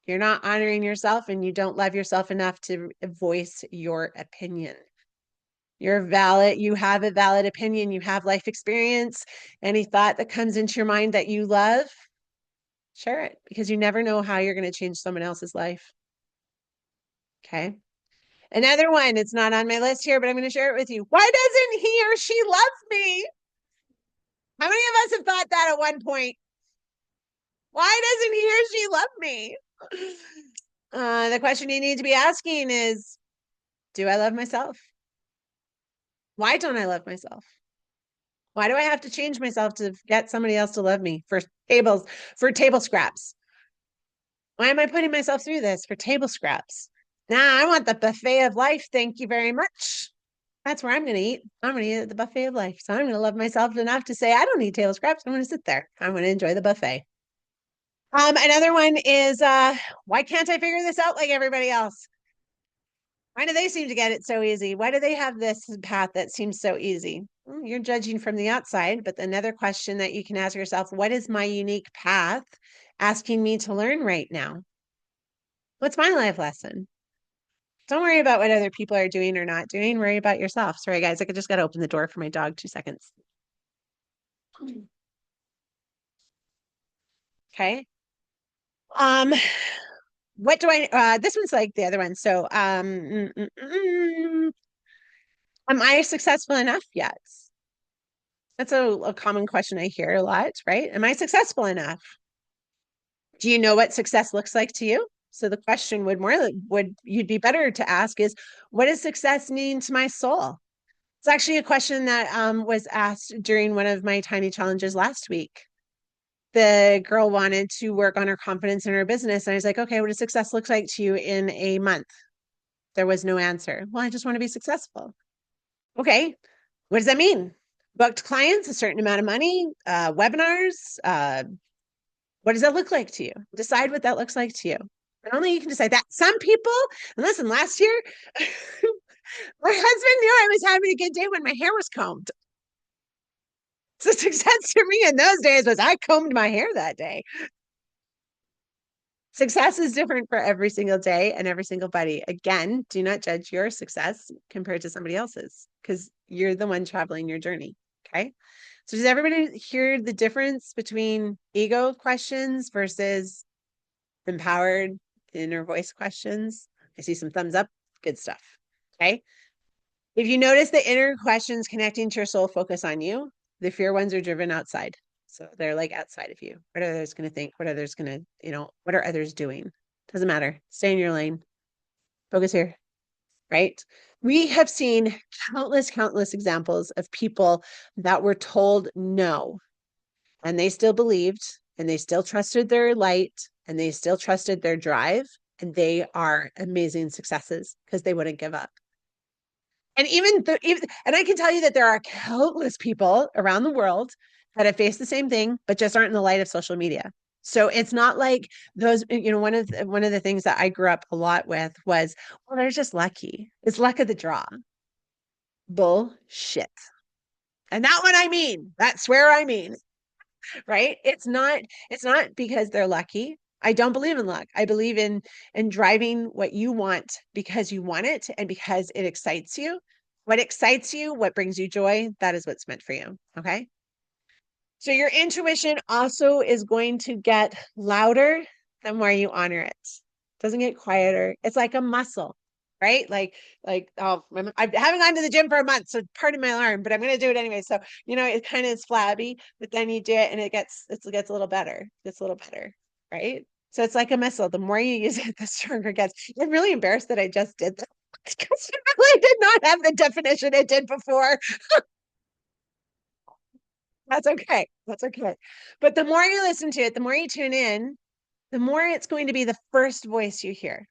you're not honoring yourself and you don't love yourself enough to voice your opinion. You're valid, you have a valid opinion, you have life experience. Any thought that comes into your mind that you love, share it because you never know how you're going to change someone else's life. Okay. Another one, it's not on my list here, but I'm going to share it with you. Why doesn't he or she love me? How many of us have thought that at one point? Why doesn't he or she love me? The question you need to be asking is, do I love myself? Why don't I love myself? Why do I have to change myself to get somebody else to love me for table scraps? Why am I putting myself through this for table scraps? Nah, I want the buffet of life. Thank you very much. That's where I'm going to eat. I'm going to eat at the buffet of life. So I'm going to love myself enough to say, I don't need table scraps. I'm going to sit there. I'm going to enjoy the buffet. Another one is, why can't I figure this out like everybody else? Why do they seem to get it so easy? Why do they have this path that seems so easy? You're judging from the outside, but another question that you can ask yourself, what is my unique path asking me to learn right now? What's my life lesson? Don't worry about what other people are doing or not doing. Worry about yourself. Sorry, guys. I just got to open the door for my dog. 2 seconds. Okay. Um, what do this one's like the other one. So, am I successful enough yet? That's a common question I hear a lot, right? Am I successful enough? Do you know what success looks like to you? So the question would you'd be better to ask is, what does success mean to my soul? It's actually a question that was asked during one of my tiny challenges last week. The girl wanted to work on her confidence in her business. And I was like, okay, what does success look like to you in a month? There was no answer. Well, I just want to be successful. Okay, what does that mean? Booked clients, a certain amount of money, webinars. What does that look like to you? Decide what that looks like to you. And only you can decide that. Some people, and listen, last year, my husband knew I was having a good day when my hair was combed. So success for me in those days was I combed my hair that day. Success is different for every single day and every single buddy. Again, do not judge your success compared to somebody else's because you're the one traveling your journey. Okay. So, does everybody hear the difference between ego questions versus empowered inner voice questions? I see some thumbs up. Good stuff. Okay. If you notice the inner questions connecting to your soul focus on you, the fear ones are driven outside. So they're like outside of you. What are others going to think? What are others going to, what are others doing? Doesn't matter. Stay in your lane. Focus here, right? We have seen countless examples of people that were told no, and they still believed, and they still trusted their light, and they still trusted their drive, and they are amazing successes because they wouldn't give up. And and I can tell you that there are countless people around the world that have faced the same thing, but just aren't in the light of social media. So it's not like those, one of the things that I grew up a lot with was, well, they're just lucky. It's luck of the draw. Bullshit. And that one I mean, that's where I mean, right? It's not because they're lucky. I don't believe in luck. I believe in driving what you want because you want it and because it excites you. What excites you, what brings you joy, that is what's meant for you. Okay. So your intuition also is going to get louder the more you honor it. It doesn't get quieter. It's like a muscle, right? Oh, I haven't gone to the gym for a month, so pardon my alarm, but I'm going to do it anyway. So, it kind of is flabby, but then you do it and it gets a little better. It gets a little better, right? So it's like a muscle. The more you use it, the stronger it gets. I'm really embarrassed that I just did that because it really did not have the definition it did before. That's okay. That's okay. But the more you listen to it, the more you tune in, the more it's going to be the first voice you hear.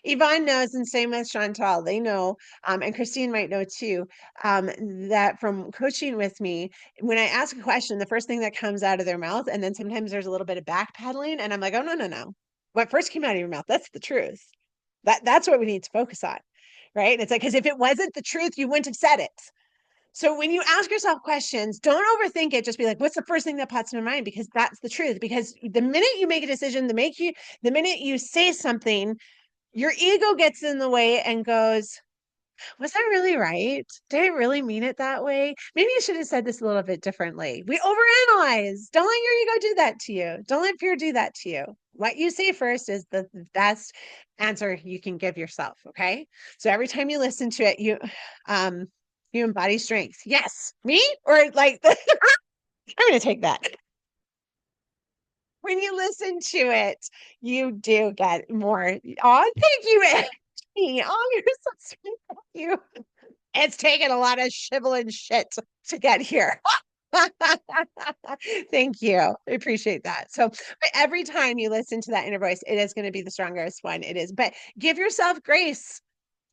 Yvonne knows, and same with Chantal, they know, and Christine might know too, that from coaching with me, when I ask a question, the first thing that comes out of their mouth, and then sometimes there's a little bit of backpedaling, and I'm like, oh, no, no, no. What first came out of your mouth, that's the truth. That's what we need to focus on. Right. And it's like, because if it wasn't the truth, you wouldn't have said it. So when you ask yourself questions, don't overthink it. Just be like, what's the first thing that pops in my mind? Because that's the truth. Because the minute you make a decision, the minute you say something, your ego gets in the way and goes, was I really right? Did I really mean it that way? Maybe you should have said this a little bit differently. We overanalyze. Don't let your ego do that to you. Don't let fear do that to you. What you say first is the best answer you can give yourself. Okay. So every time you listen to it, um, you embody strength. Yes, me or like I'm going to take that. When you listen to it, you do get more. Oh, thank you, Angie. Oh, you're so sweet. Thank you. It's taken a lot of shivel and shit to get here. Thank you. I appreciate that. So, but every time you listen to that inner voice, it is going to be the strongest one. It is. But give yourself grace,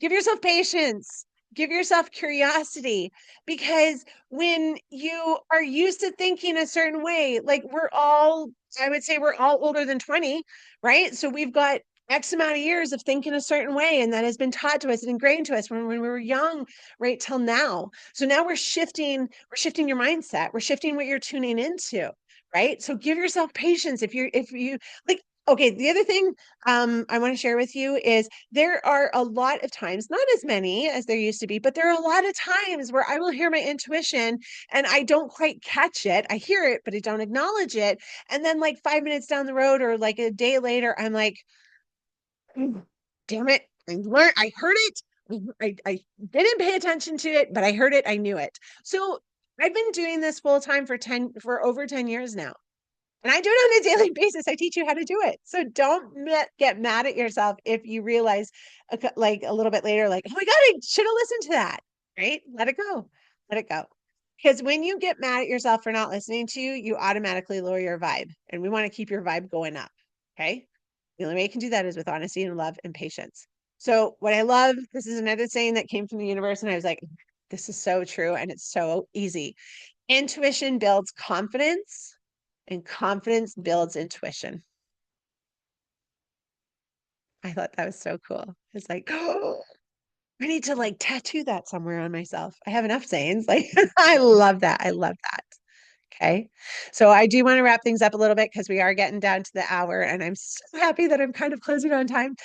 give yourself patience, give yourself curiosity, because when you are used to thinking a certain way, like I would say we're all older than 20, right? So we've got X amount of years of thinking a certain way, and that has been taught to us and ingrained to us when we were young, right till now. So now we're shifting your mindset. We're shifting what you're tuning into, right? So give yourself patience. If you like, okay, the other thing I want to share with you is there are a lot of times, not as many as there used to be, but there are a lot of times where I will hear my intuition and I don't quite catch it. I hear it, but I don't acknowledge it. And then, like 5 minutes down the road or like a day later, I'm like, damn it. I heard it. I didn't pay attention to it, but I heard it. I knew it. So I've been doing this full time for over 10 years now. And I do it on a daily basis. I teach you how to do it. So don't get mad at yourself if you realize like a little bit later, like, oh my God, I should have listened to that. Right? Let it go. Let it go. Because when you get mad at yourself for not listening to you, you automatically lower your vibe. And we want to keep your vibe going up. Okay. The only way you can do that is with honesty and love and patience. So what I love, this is another saying that came from the universe. And I was like, this is so true. And it's so easy. Intuition builds confidence and confidence builds intuition. I thought that was so cool. It's like, oh, I need to like tattoo that somewhere on myself. I have enough sayings. Like, I love that. I love that. Okay. So I do want to wrap things up a little bit because we are getting down to the hour and I'm so happy that I'm kind of closing on time.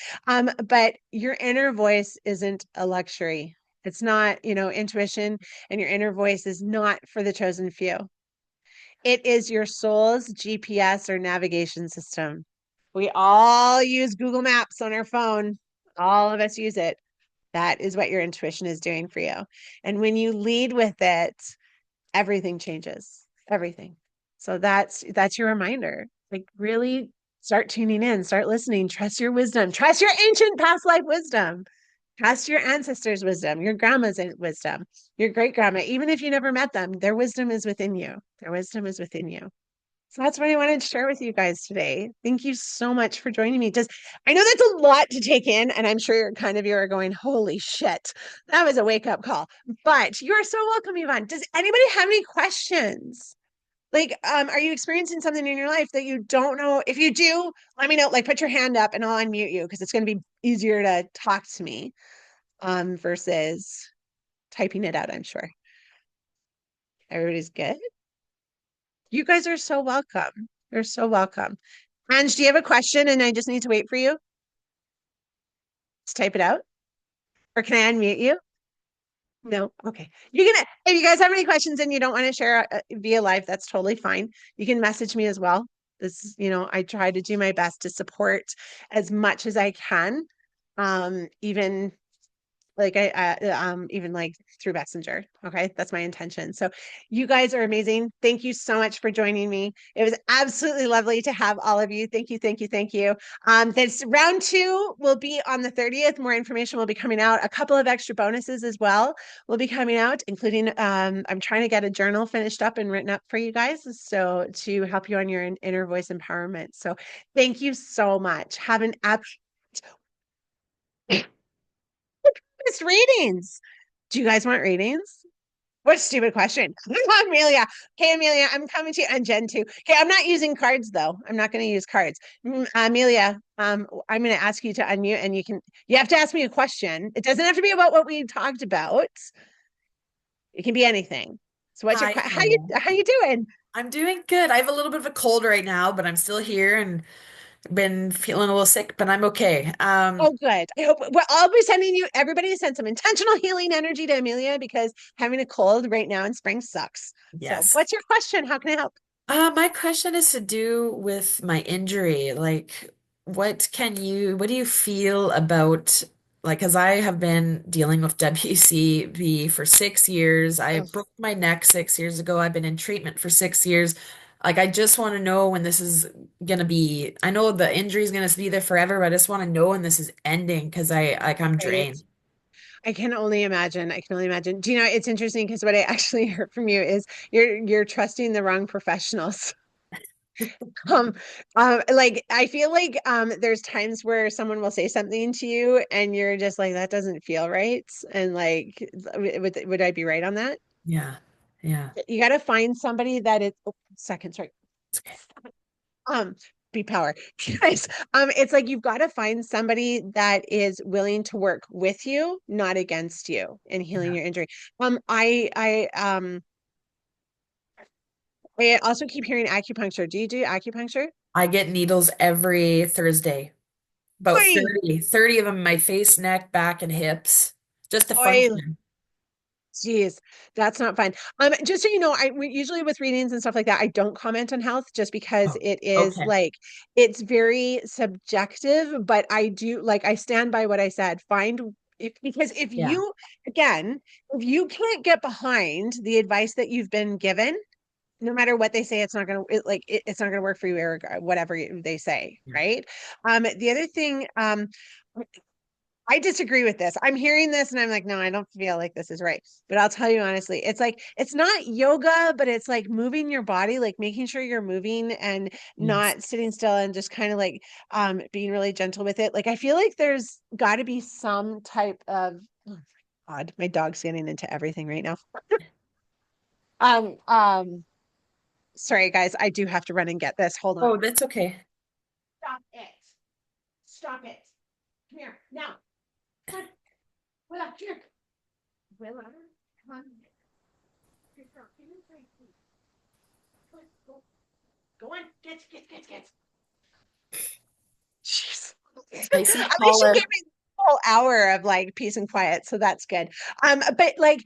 But your inner voice isn't a luxury. It's not, intuition and your inner voice is not for the chosen few. It is your soul's GPS or navigation system. We all use Google Maps on our phone. All of us use it. That is what your intuition is doing for you. And when you lead with it, everything changes. Everything. So that's your reminder. Like really start tuning in, start listening, trust your wisdom, trust your ancient past life wisdom. Trust your ancestors' wisdom, your grandma's wisdom, your great grandma, even if you never met them, their wisdom is within you. Their wisdom is within you. So that's what I wanted to share with you guys today. Thank you so much for joining me. Just I know that's a lot to take in, and I'm sure you're going, holy shit, that was a wake-up call. But you're so welcome, Yvonne. Does anybody have any questions? Like, are you experiencing something in your life that you don't know? If you do, let me know. Like, put your hand up and I'll unmute you because it's going to be easier to talk to me versus typing it out, I'm sure. Everybody's good. You guys are so welcome. You're so welcome. Ange, do you have a question and I just need to wait for you to type it out? Or can I unmute you? No, okay. You can, if you guys have any questions and you don't want to share via live, that's totally fine. You can message me as well. This, I try to do my best to support as much as I can. Even like even like through Messenger. Okay, that's my intention. So you guys are amazing. Thank you so much for joining me. It was absolutely lovely to have all of you. Thank you, thank you, thank you. This round two will be on the 30th. More information will be coming out. A couple of extra bonuses as well will be coming out, including I'm trying to get a journal finished up and written up for you guys, so to help you on your inner voice empowerment. So thank you so much. Have an absolute readings. Do you guys want readings? What a stupid question. Amelia. Okay, Amelia, I'm coming to you and Jen too. Okay, I'm not using cards though. I'm not going to use cards. Amelia, I'm going to ask you to unmute and you have to ask me a question. It doesn't have to be about what we talked about. It can be anything. So what's your Hi, question? Sarah. How you doing? I'm doing good. I have a little bit of a cold right now, but I'm still here and been feeling a little sick, but I'm okay. Oh, good. I hope well, I'll be sending you everybody send some intentional healing energy to Amelia because having a cold right now in spring sucks. So Yes. what's your question? How can I help? My question is to do with my injury. Like, what do you feel about, like, as I have been dealing with WCB for 6 years. I Oh, broke my neck 6 years ago. I've been in treatment for 6 years. Like, I just want to know when this is gonna be. I know the injury is gonna be there forever, but I just want to know when this is ending because I'm right. drained. I can only imagine. I can only imagine. Do you know, it's interesting because what I actually heard from you is you're trusting the wrong professionals. Um, like I feel like there's times where someone will say something to you and you're just like, that doesn't feel right. And like would I be right on that? Yeah. Yeah. You gotta find somebody that is second, sorry. It's okay. Um, be power. Guys, it's like you've got to find somebody that is willing to work with you, not against you in healing Yeah. your injury. I also keep hearing acupuncture. Do you do acupuncture? I get needles every Thursday. About Oi, 30 of them in my face, neck, back, and hips, just to oi, function. geez, that's not fun. Just so you know, usually with readings and stuff like that, I don't comment on health just because Oh, it is okay. like it's very subjective, but I do like I stand by what I said. Because if Yeah. you again, if you can't get behind the advice that you've been given, no matter what they say, it's not going to it's not going to work for you or whatever they say, Yeah. right? The other thing, I disagree with this. I'm hearing this and I'm like, no, I don't feel like this is right. But I'll tell you honestly, it's like it's not yoga, but it's like moving your body, like making sure you're moving and Yes. not sitting still and just kind of like being really gentle with it. Like I feel like there's got to be some type of oh my God, my dog's getting into everything right now. Um um sorry guys, I do have to run and get this. Hold on. Oh, that's okay. Stop it. Stop it. Come here. Now. Come on. Willa, here. Willa, come on. Go, go on. Get. Jeez. I see At least you gave Paula. me a whole hour of like peace and quiet, so that's good. But like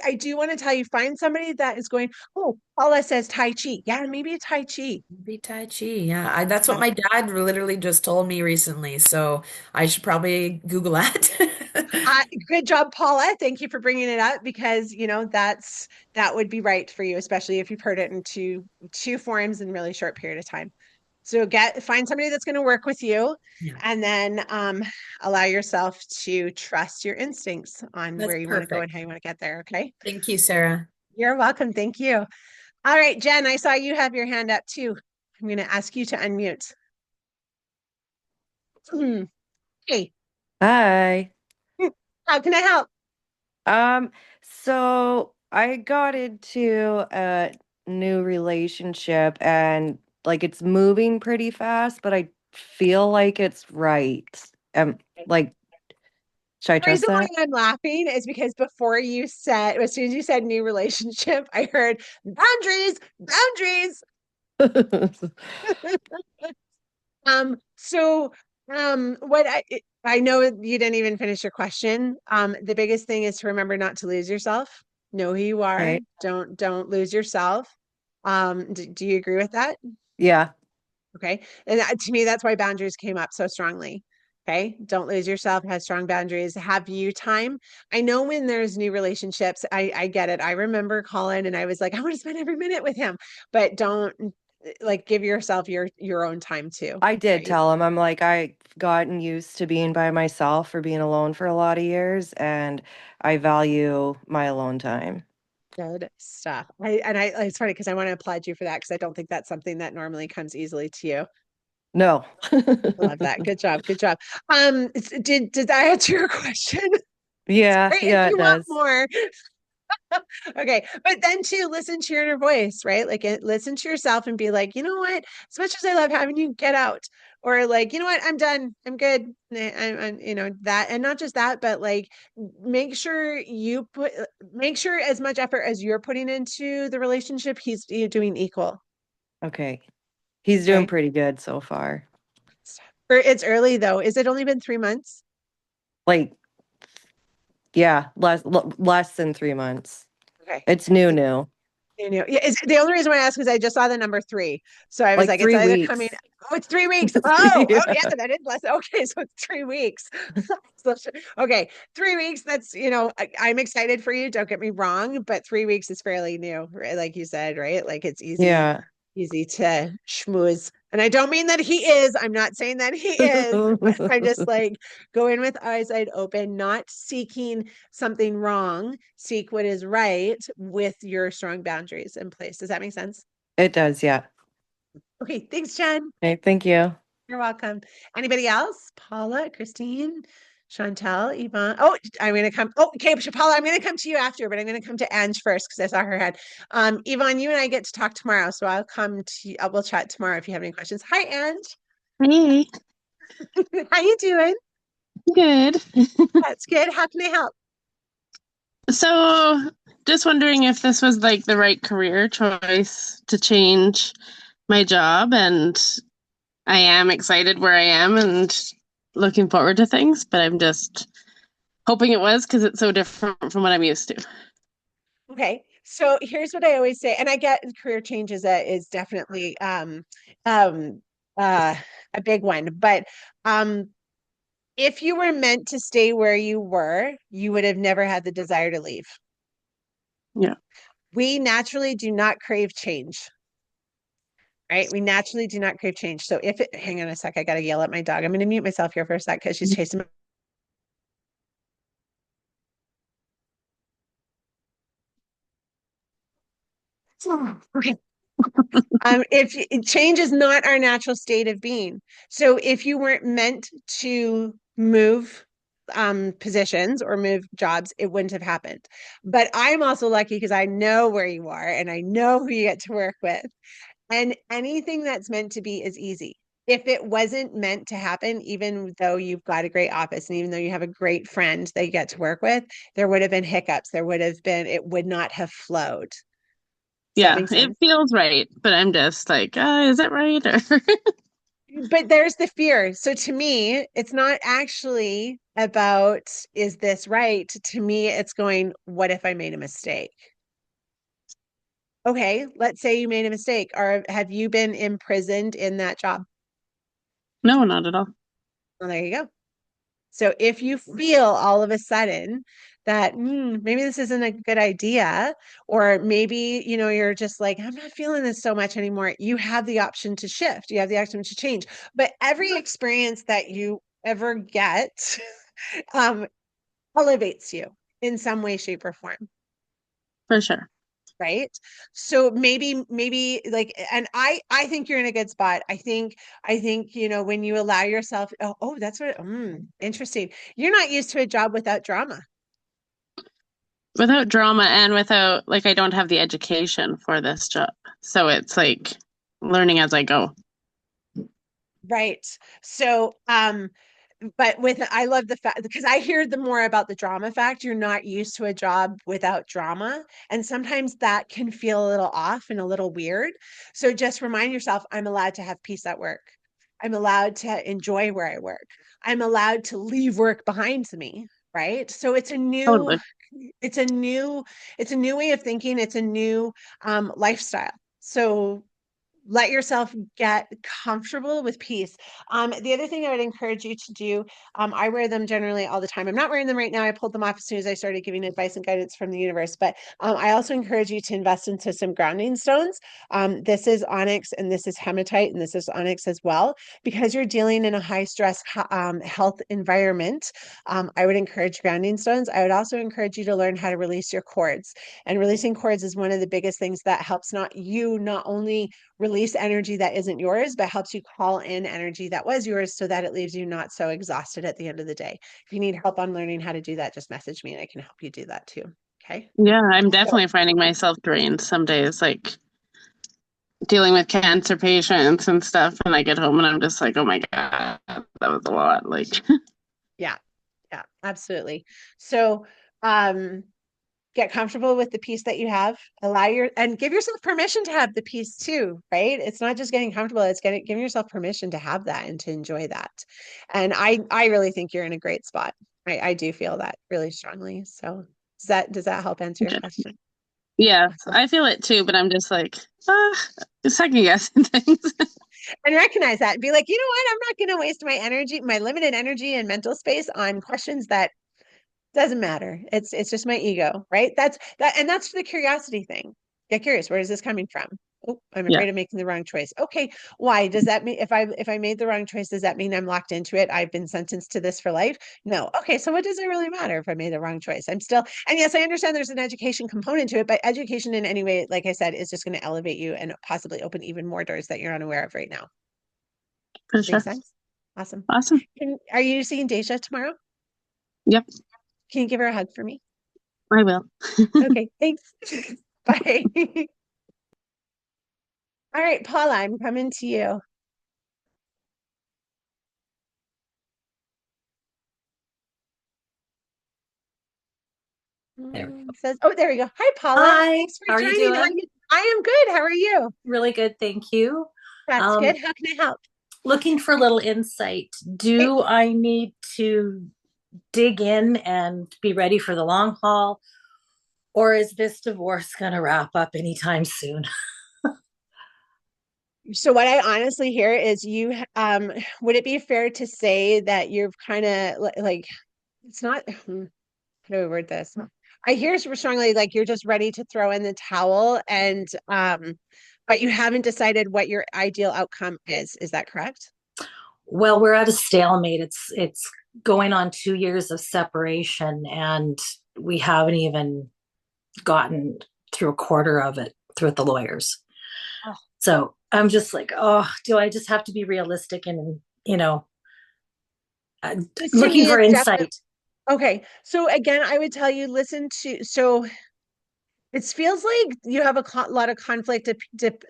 I do want to tell you, find somebody that is going, oh, Paula says Tai Chi. Yeah, maybe a Tai Chi. Be Tai Chi. Yeah, that's what Yeah. my dad literally just told me recently. So I should probably Google that. Good job, Paula. Thank you for bringing it up because that would be right for you, especially if you've heard it in two forms in a really short period of time. So find somebody that's going to work with you, Yeah, and then allow yourself to trust your instincts on that's where you want to go and perfect. how you want to get there. Okay. Thank you, Sarah. You're welcome. Thank you. All right, Jen, I saw you have your hand up too. I'm going to ask you to unmute. Hey, Hi. how can I help? Um, so I got into a new relationship and like it's moving pretty fast, but I feel like it's right. Like, should I The trust reason why that? I'm laughing is because before you said, as soon as you said new relationship, I heard boundaries, boundaries. So what I know you didn't even finish your question. The biggest thing is to remember not to lose yourself. Know who you are. Okay. Don't lose yourself. Do you agree with that? Yeah. Okay. And to me, that's why boundaries came up so strongly. Okay. Don't lose yourself, have strong boundaries, have you time. I know when there's new relationships, I get it. I remember Colin and I was like, I want to spend every minute with him, but don't like give yourself your own time too. I did Right. tell him, I'm like, I've gotten used to being by myself or being alone for a lot of years, and I value my alone time. Good stuff. It's funny because I want to applaud you for that because I don't think that's something that normally comes easily to you. No. I love that. Good job. Good job. Did I answer your question? Yeah, Sorry, if yeah, you it want does. more. Okay. But then too, listen to your inner voice, right? Like listen to yourself and be like, you know what? As much as I love having you, get out. Or like, you know what? I'm done. I'm good. You know, that, and not just that, but like make sure make sure as much effort as you're putting into the relationship, he's doing equal. Okay. He's doing Okay. pretty good so far. Or it's early though. Is it only been 3 months? Like, yeah, less than 3 months. Okay. It's new. You know, yeah, it's the only reason why I asked is I just saw the number 3. So I was Like like, it's three either coming. weeks. Oh, it's 3 weeks. Oh, Yeah. yeah, that is less. Okay, so it's 3 weeks. So, okay, 3 weeks. That's, I'm excited for you. Don't get me wrong, but 3 weeks is fairly new, right? Like you said, right? Like it's Yeah. easy to schmooze. And I don't mean that he is. I'm not saying that he is, but I'm just like go in with eyes wide open, not seeking something wrong. Seek what is right with your strong boundaries in place. Does that make sense? It does, yeah. Okay, thanks, Jen. Okay, thank you. You're welcome. Anybody else? Paula, Christine, Chantel, Yvonne. Oh, I'm gonna come. Oh, okay, Paula, I'm gonna come to you after, but I'm gonna come to Ange first because I saw her head. Yvonne, you and I get to talk tomorrow, so I'll come to you. We'll chat tomorrow if you have any questions. Hi, Ange. Hey, How you doing? good. That's good. How can I help? So, just wondering if this was like the right career choice to change my job, and I am excited where I am and looking forward to things, but I'm just hoping it was because it's so different from what I'm used to. Okay, so here's what I always say, and I get career changes is definitely um uh a big one, but um if you were meant to stay where you were, you would have never had the desire to leave. Yeah. We naturally do not crave change, right? We naturally do not crave change. So hang on a sec, I gotta yell at my dog. I'm gonna mute myself here for a sec because she's chasing me. Okay. If change is not our natural state of being. So if you weren't meant to move positions or move jobs, it wouldn't have happened. But I'm also lucky because I know where you are and I know who you get to work with. And anything that's meant to be is easy. If it wasn't meant to happen, even though you've got a great office and even though you have a great friend that you get to work with, there would have been hiccups. It would not have flowed. Does that Yeah, make it sense? feels right, but I'm just like, is it right? Or But there's the fear. So to me, it's not actually about, is this right? To me, it's going, what if I made a mistake? Okay, let's say you made a mistake. Or have you been imprisoned in that job? no, not at all. Well, there you go. So if you feel all of a sudden that maybe this isn't a good idea, or maybe, you're just like, I'm not feeling this so much anymore, you have the option to shift. You have the option to change. But every experience that you ever get um, elevates you in some way, shape, or form. For sure. Right. So maybe like, and I think you're in a good spot. I think, when you allow yourself, that's what, interesting. You're not used to a job without drama. Without drama and without, like, I don't have the education for this job. So it's like learning as I go. Right. So, but I love the fact because I hear the more about the drama fact, you're not used to a job without drama. And sometimes that can feel a little off and a little weird. So just remind yourself, I'm allowed to have peace at work. I'm allowed to enjoy where I work. I'm allowed to leave work behind me, right? So Totally. it's a new, it's a new way of thinking. It's a new lifestyle. So let yourself get comfortable with peace. The other thing I would encourage you to do, I wear them generally all the time. I'm not wearing them right now. I pulled them off as soon as I started giving advice and guidance from the universe. But I also encourage you to invest into some grounding stones. This is onyx and this is hematite and this is onyx as well. Because you're dealing in a high stress health environment, I would encourage grounding stones. I would also encourage you to learn how to release your cords. And releasing cords is one of the biggest things that helps not only release energy that isn't yours, but helps you call in energy that was yours so that it leaves you not so exhausted at the end of the day. If you need help on learning how to do that, just message me and I can help you do that too. Okay. Yeah, I'm So, definitely finding myself drained some days, like dealing with cancer patients and stuff. And I get home and I'm just like, oh my God, that was a lot. Like, yeah, yeah, absolutely. So, get comfortable with the peace that you have, and give yourself permission to have the peace too, right? It's not just getting comfortable, it's giving yourself permission to have that and to enjoy that. And I really think you're in a great spot. I do feel that really strongly. So does that help answer your question? yeah, Awesome. I feel it too, but I'm just like, second guessing things. And recognize that and be like, you know what? I'm not going to waste my energy, my limited energy and mental space on questions that doesn't matter. It's just my ego, right? That's the curiosity thing. Get curious. Where is this coming from? Oh, I'm Yeah, afraid of making the wrong choice. Okay, why? Does that mean if I made the wrong choice, does that mean I'm locked into it? I've been sentenced to this for life? No. Okay, so what does it really matter if I made the wrong choice? I'm still, and yes, I understand there's an education component to it, but education in any way, like I said, is just going to elevate you and possibly open even more doors that you're unaware of right now. for Make sure. sense? Awesome. Awesome. Are you seeing Deja tomorrow? Yep, Can you give her a hug for me? I will. Okay, thanks. Bye. All right, Paula, I'm coming to you. There we go. Says, oh, there we go. Hi, Paula. Hi, Thanks for how are you joining. doing? I am good. How are you? Really good, thank you. That's good. How can I help? Looking for a little insight. Hey, Do I need to dig in and be ready for the long haul, or is this divorce going to wrap up anytime soon? so what I honestly hear is would it be fair to say that you're kind of like, it's not, how do I word this? I hear strongly like you're just ready to throw in the towel and but you haven't decided what your ideal outcome is. Is that correct? Well, we're at a stalemate. It's going on 2 years of separation, and we haven't even gotten through a quarter of it through the lawyers. Oh. So I'm just like, oh, do I just have to be realistic and, This to looking me for is definitely insight? okay. So again, I would tell you listen to so it feels like you have a lot of conflict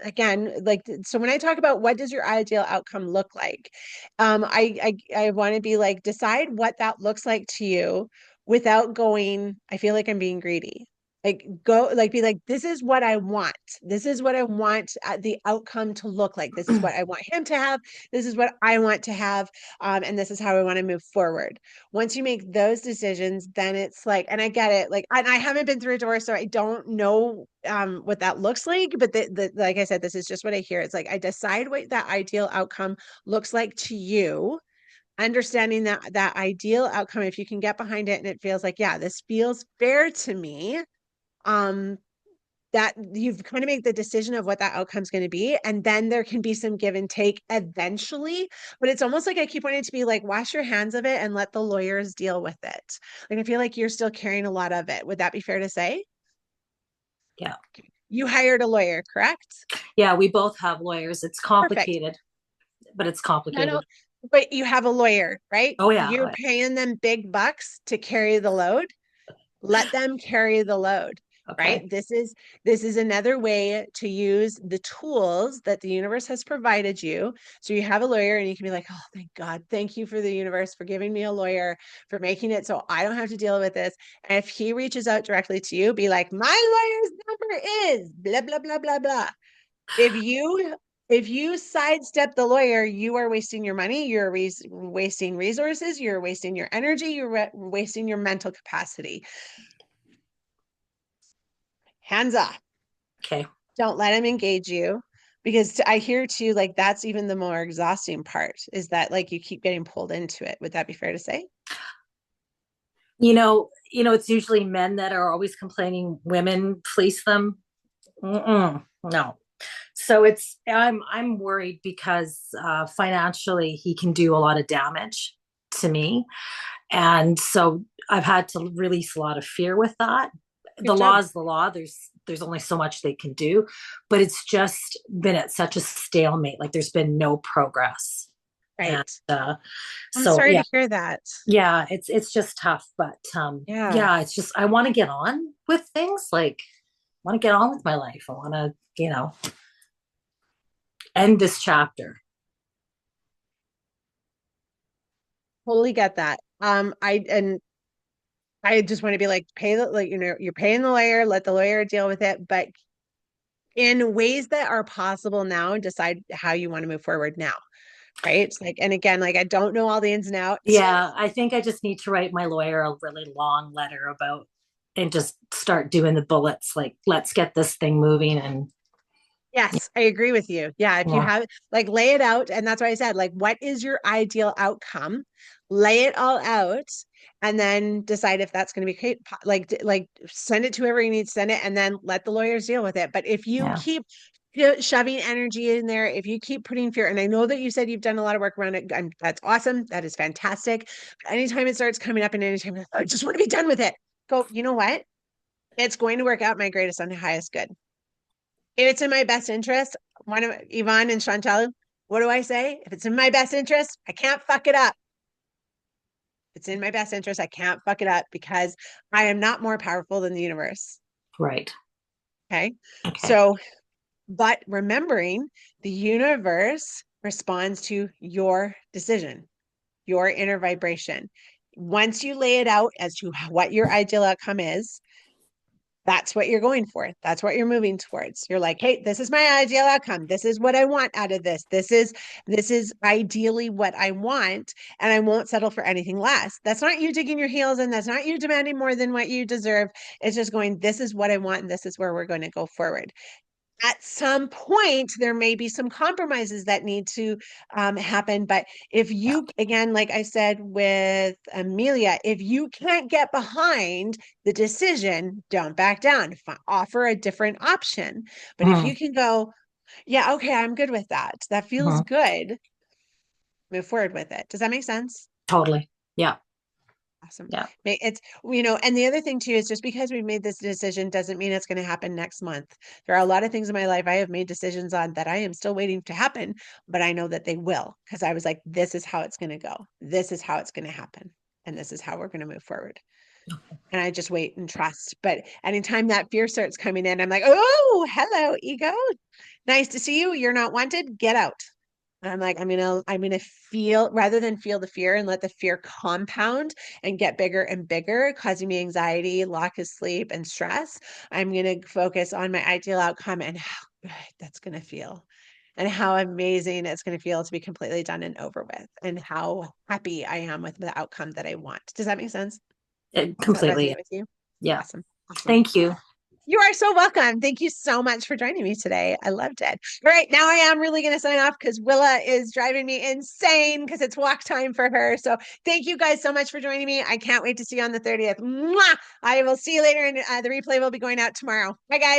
again, like so when I talk about what does your ideal outcome look like, I want to be like decide what that looks like to you without going, I feel like I'm being greedy. Like go like be like this is what I want. This is what I want the outcome to look like. This is what I want him to have. This is what I want to have. And this is how I want to move forward. Once you make those decisions, then it's like, and I get it, like, and I haven't been through a divorce, so I don't know what that looks like. But like I said, this is just what I hear. It's like I decide what that ideal outcome looks like to you, understanding that ideal outcome, if you can get behind it and it feels like, yeah, this feels fair to me. Um, that you've kind of made the decision of what that outcome is going to be. And then there can be some give and take eventually. But it's almost like I keep wanting to be like, wash your hands of it and let the lawyers deal with it. Like, I feel like you're still carrying a lot of it. Would that be fair to say? Yeah. You hired a lawyer, correct? Yeah, we both have lawyers. It's Perfect. complicated, but it's I know, complicated. but you have a lawyer, right? Oh yeah. You're paying them big bucks to carry the load. Let them carry the load, right? Okay. This is another way to use the tools that the universe has provided you. So you have a lawyer and you can be like, oh, thank God. Thank you for the universe for giving me a lawyer, for making it so I don't have to deal with this. And if he reaches out directly to you, be like, my lawyer's number is blah, blah, blah, blah, blah. If you If you sidestep the lawyer, you are wasting your money, you're wasting resources, you're wasting your energy, you're wasting your mental capacity. Hands off. Okay. Don't let him engage you, because I hear too, like that's even the more exhausting part, is that like you keep getting pulled into it. Would that be fair to say? It's usually men that are always complaining women fleece them. No. So I'm worried because financially he can do a lot of damage to me. And so I've had to release a lot of fear with that. The Good law job. is the law. There's only so much they can do, but it's just been at such a stalemate. Like there's been no progress. And Right. I'm so sorry yeah, to hear that. yeah, it's just tough. But Yeah. yeah, it's just I want to get on with things. Like I want to get on with my life. I want to, end this chapter. Totally get that. I just want to be like, pay the, like, you're paying the lawyer, let the lawyer deal with it, but in ways that are possible now, decide how you want to move forward now. Right. It's like, and again, like, I don't know all the ins and outs. Yeah, I think I just need to write my lawyer a really long letter about and just start doing the bullets. Like, let's get this thing moving. And Yes, I agree with you. Yeah, if you yeah, have, like, lay it out, and that's why I said, like, what is your ideal outcome? Lay it all out, and then decide if that's going to be like send it to whoever you need to send it, and then let the lawyers deal with it. But if you yeah, keep shoving energy in there, if you keep putting fear, and I know that you said you've done a lot of work around it, that's awesome. That is fantastic. But anytime it starts coming up, and anytime I just want to be done with it, go. You know what? It's going to work out my greatest and highest good. If it's in my best interest, one of Yvonne and Chantal, what do I say? If it's in my best interest, I can't fuck it up. If it's in my best interest, I can't fuck it up, because I am not more powerful than the universe. right. Okay. Okay. So, but remembering the universe responds to your decision, your inner vibration. Once you lay it out as to what your ideal outcome is, that's what you're going for. That's what you're moving towards. You're like, hey, this is my ideal outcome. This is what I want out of this. This is ideally what I want, and I won't settle for anything less. That's not you digging your heels in. That's not you demanding more than what you deserve. It's just going, this is what I want, and this is where we're going to go forward. At some point, there may be some compromises that need to happen. But if Yeah. you, again, like I said with Amelia, if you can't get behind the decision, don't back down. Offer a different option. But if you Mhm, can go, yeah, okay, I'm good with that. That feels mhm. good. Move forward with it. Does that make sense? Totally. Yeah. Awesome. Yeah. It's, and the other thing too is, just because we've made this decision doesn't mean it's going to happen next month. There are a lot of things in my life I have made decisions on that I am still waiting to happen, but I know that they will, because I was like, this is how it's going to go. This is how it's going to happen. And this is how we're going to move forward. And I just wait and trust. But anytime that fear starts coming in, I'm like, oh, hello, ego. Nice to see you. You're not wanted. Get out. I'm like, I'm gonna feel, rather than feel the fear and let the fear compound and get bigger and bigger, causing me anxiety, lack of sleep, and stress. I'm gonna focus on my ideal outcome and how good that's gonna feel, and how amazing it's gonna feel to be completely done and over with, and how happy I am with the outcome that I want. Does that make sense? It Does that completely. resonate with you? Yeah. Awesome. Awesome. Thank you. You are so welcome. Thank you so much for joining me today. I loved it. All right, now I am really going to sign off, because Willa is driving me insane because it's walk time for her. So thank you guys so much for joining me. I can't wait to see you on the 30th. Mwah! I will see you later, and the replay will be going out tomorrow. Bye, guys.